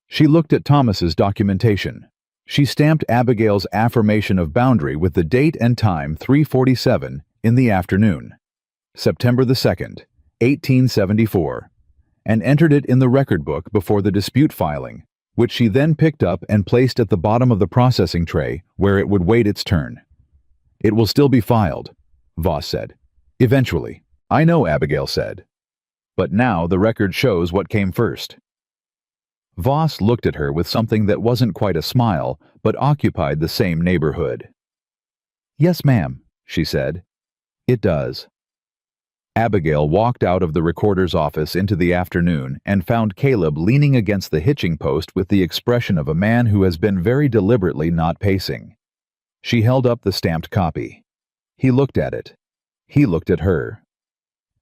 She looked at Thomas's documentation. She stamped Abigail's affirmation of boundary with the date and time 3:47 in the afternoon, September the 2nd, 1874, and entered it in the record book before the dispute filing, which she then picked up and placed at the bottom of the processing tray where it would wait its turn. "It will still be filed," Voss said. "Eventually." "I know," Abigail said. "But now the record shows what came first." Voss looked at her with something that wasn't quite a smile, but occupied the same neighborhood. "Yes, ma'am," she said. "It does." Abigail walked out of the recorder's office into the afternoon and found Caleb leaning against the hitching post with the expression of a man who has been very deliberately not pacing. She held up the stamped copy. He looked at it. He looked at her.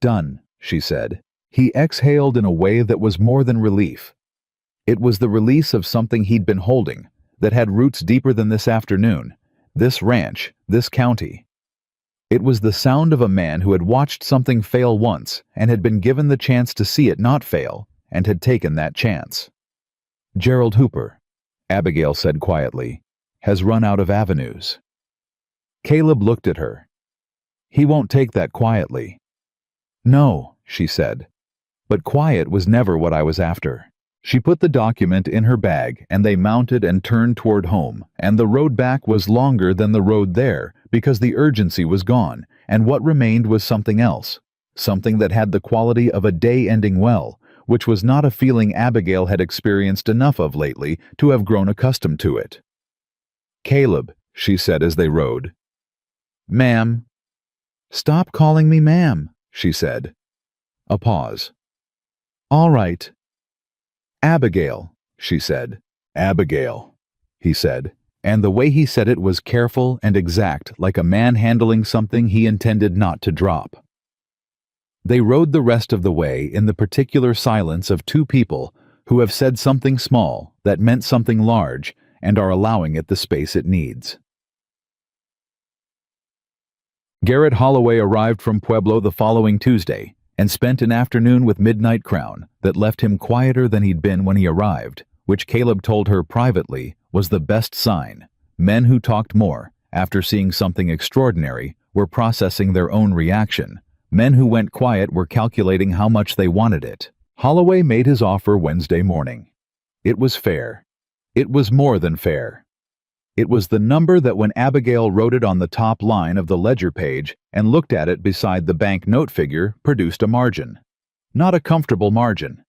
"Done," she said. He exhaled in a way that was more than relief. It was the release of something he'd been holding, that had roots deeper than this afternoon, this ranch, this county. It was the sound of a man who had watched something fail once and had been given the chance to see it not fail, and had taken that chance. "Gerald Hooper," Abigail said quietly, "has run out of avenues." Caleb looked at her. "He won't take that quietly." "No," she said. "But quiet was never what I was after." She put the document in her bag, and they mounted and turned toward home, and the road back was longer than the road there, because the urgency was gone, and what remained was something else, something that had the quality of a day ending well, which was not a feeling Abigail had experienced enough of lately to have grown accustomed to it. "Caleb," she said as they rode. "Ma'am." "Stop calling me ma'am," she said. A pause. "All right." "Abigail," she said. "Abigail," he said, and the way he said it was careful and exact, like a man handling something he intended not to drop. They rode the rest of the way in the particular silence of two people who have said something small that meant something large and are allowing it the space it needs. Garrett Holloway arrived from Pueblo the following Tuesday and spent an afternoon with Midnight Crown that left him quieter than he'd been when he arrived, which Caleb told her privately was the best sign. Men who talked more, after seeing something extraordinary, were processing their own reaction. Men who went quiet were calculating how much they wanted it. Holloway made his offer Wednesday morning. It was fair. It was more than fair. It was the number that when Abigail wrote it on the top line of the ledger page and looked at it beside the bank note figure produced a margin. Not a comfortable margin,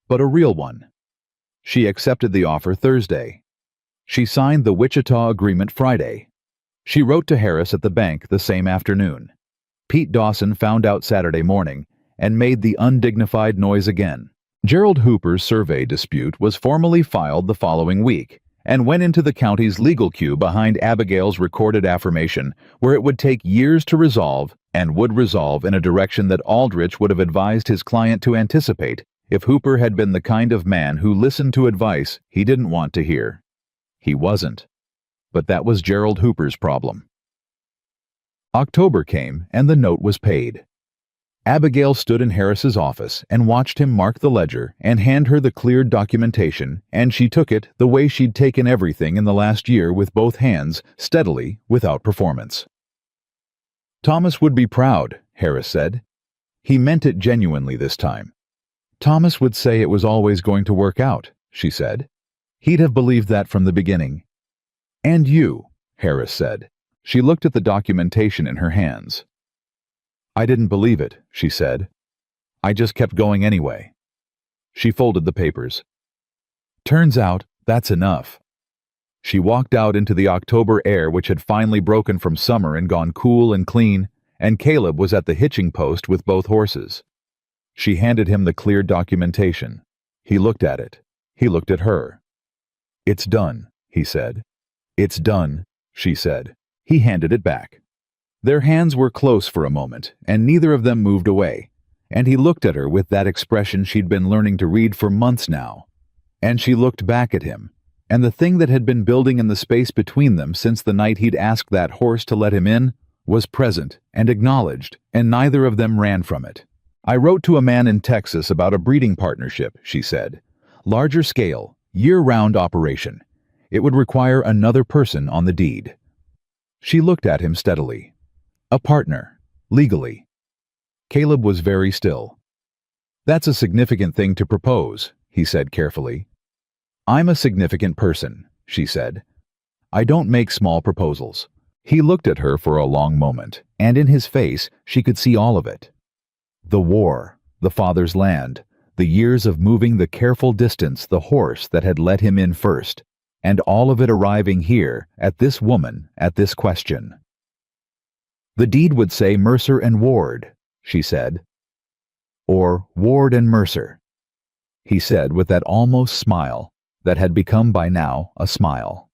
but a real one. She accepted the offer Thursday. She signed the Wichita agreement Friday. She wrote to Harris at the bank the same afternoon. Pete Dawson found out Saturday morning and made the undignified noise again. Gerald Hooper's survey dispute was formally filed the following week and went into the county's legal queue behind Abigail's recorded affirmation, where it would take years to resolve and would resolve in a direction that Aldrich would have advised his client to anticipate if Hooper had been the kind of man who listened to advice he didn't want to hear. He wasn't. But that was Gerald Hooper's problem. October came and the note was paid. Abigail stood in Harris's office and watched him mark the ledger and hand her the cleared documentation, and she took it the way she'd taken everything in the last year, with both hands, steadily, without performance. "Thomas would be proud," Harris said. He meant it genuinely this time. "Thomas would say it was always going to work out," she said. "He'd have believed that from the beginning." "And you," Harris said. She looked at the documentation in her hands. "I didn't believe it," she said. "I just kept going anyway." She folded the papers. "Turns out, that's enough." She walked out into the October air, which had finally broken from summer and gone cool and clean, and Caleb was at the hitching post with both horses. She handed him the cleared documentation. He looked at it. He looked at her. "It's done," he said. "It's done," she said. He handed it back. Their hands were close for a moment, and neither of them moved away, and he looked at her with that expression she'd been learning to read for months now. And she looked back at him, and the thing that had been building in the space between them since the night he'd asked that horse to let him in was present and acknowledged, and neither of them ran from it. "I wrote to a man in Texas about a breeding partnership," she said. "Larger scale, year-round operation. It would require another person on the deed." She looked at him steadily. "A partner, legally." Caleb was very still. "That's a significant thing to propose," he said carefully. "I'm a significant person," she said. "I don't make small proposals." He looked at her for a long moment, and in his face she could see all of it. The war, the father's land, the years of moving the careful distance, the horse that had let him in first, and all of it arriving here, at this woman, at this question. "The deed would say Mercer and Ward," she said. Or Ward and Mercer, he said with that almost smile that had become by now a smile.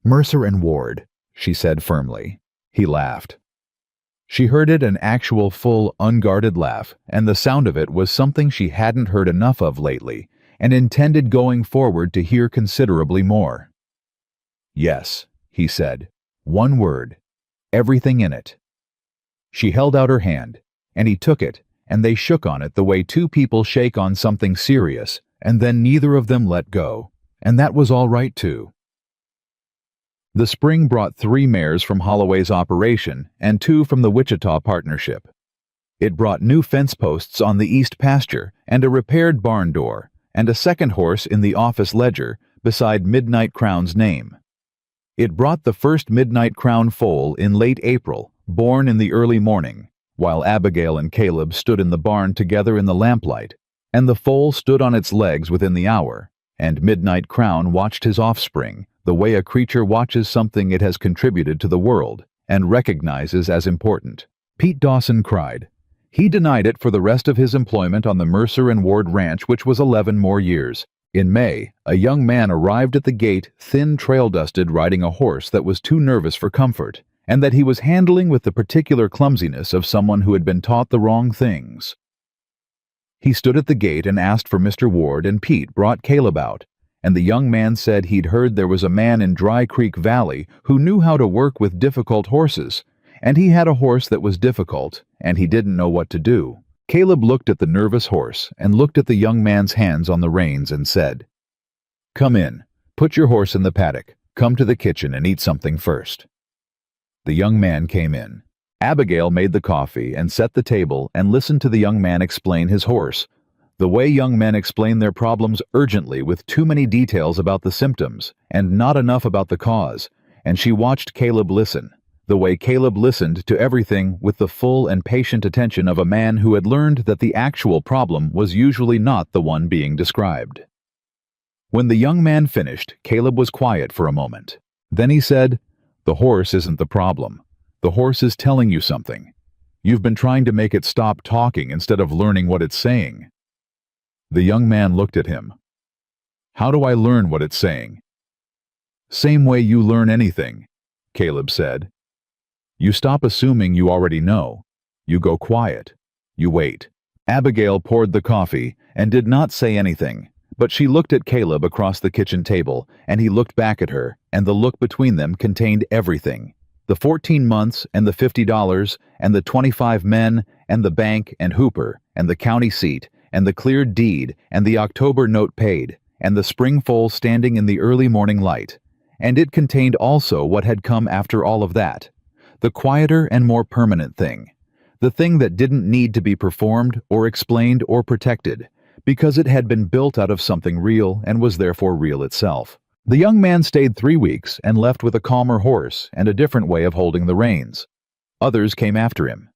Mercer and Ward, she said firmly. He laughed. She heard it, an actual full, unguarded laugh, and the sound of it was something she hadn't heard enough of lately, and intended going forward to hear considerably more. Yes, he said. One word. Everything in it. She held out her hand, and he took it, and they shook on it the way two people shake on something serious, and then neither of them let go, and that was all right too. The spring brought 3 mares from Holloway's operation and 2 from the Wichita partnership. It brought new fence posts on the east pasture and a repaired barn door, and a second horse in the office ledger beside Midnight Crown's name. It brought the first Midnight Crown foal in late April, born in the early morning, while Abigail and Caleb stood in the barn together in the lamplight, and the foal stood on its legs within the hour, and Midnight Crown watched his offspring, the way a creature watches something it has contributed to the world and recognizes as important. Pete Dawson cried. He denied it for the rest of his employment on the Mercer and Ward Ranch, which was 11 more years. In May, a young man arrived at the gate, thin, trail-dusted, riding a horse that was too nervous for comfort, and that he was handling with the particular clumsiness of someone who had been taught the wrong things. He stood at the gate and asked for Mr. Ward, and Pete brought Caleb out, and the young man said he'd heard there was a man in Dry Creek Valley who knew how to work with difficult horses, and he had a horse that was difficult, and he didn't know what to do. Caleb looked at the nervous horse and looked at the young man's hands on the reins and said, "Come in, put your horse in the paddock, come to the kitchen and eat something first." The young man came in. Abigail made the coffee and set the table and listened to the young man explain his horse, the way young men explain their problems urgently with too many details about the symptoms and not enough about the cause, and she watched Caleb listen, the way Caleb listened to everything with the full and patient attention of a man who had learned that the actual problem was usually not the one being described. When the young man finished, Caleb was quiet for a moment. Then he said, "The horse isn't the problem. The horse is telling you something. You've been trying to make it stop talking instead of learning what it's saying." The young man looked at him. "How do I learn what it's saying?" "Same way you learn anything," Caleb said. "You stop assuming you already know. You go quiet. You wait." Abigail poured the coffee and did not say anything, but she looked at Caleb across the kitchen table, and he looked back at her, and the look between them contained everything. The 14 months and the $50 and the 25 men and the bank and Hooper and the county seat and the cleared deed and the October note paid and the spring foal standing in the early morning light. And it contained also what had come after all of that, the quieter and more permanent thing, the thing that didn't need to be performed or explained or protected, because it had been built out of something real and was therefore real itself. The young man stayed 3 weeks and left with a calmer horse and a different way of holding the reins. Others came after him.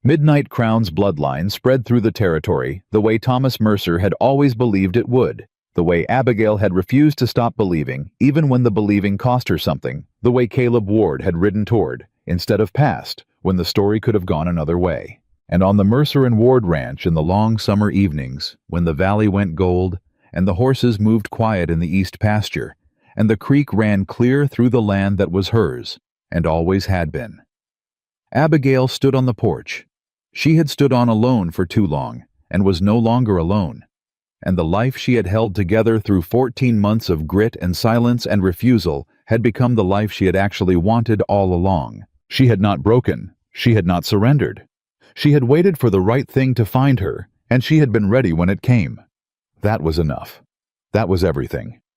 Midnight Crown's bloodline spread through the territory the way Thomas Mercer had always believed it would, the way Abigail had refused to stop believing even when the believing cost her something, the way Caleb Ward had ridden toward, instead of past, when the story could have gone another way. And on the Mercer and Ward Ranch in the long summer evenings, when the valley went gold, and the horses moved quiet in the east pasture, and the creek ran clear through the land that was hers, and always had been. Abigail stood on the porch. She had stood on alone for too long, and was no longer alone. And the life she had held together through 14 months of grit and silence and refusal had become the life she had actually wanted all along. She had not broken. She had not surrendered. She had waited for the right thing to find her, and she had been ready when it came. That was enough. That was everything.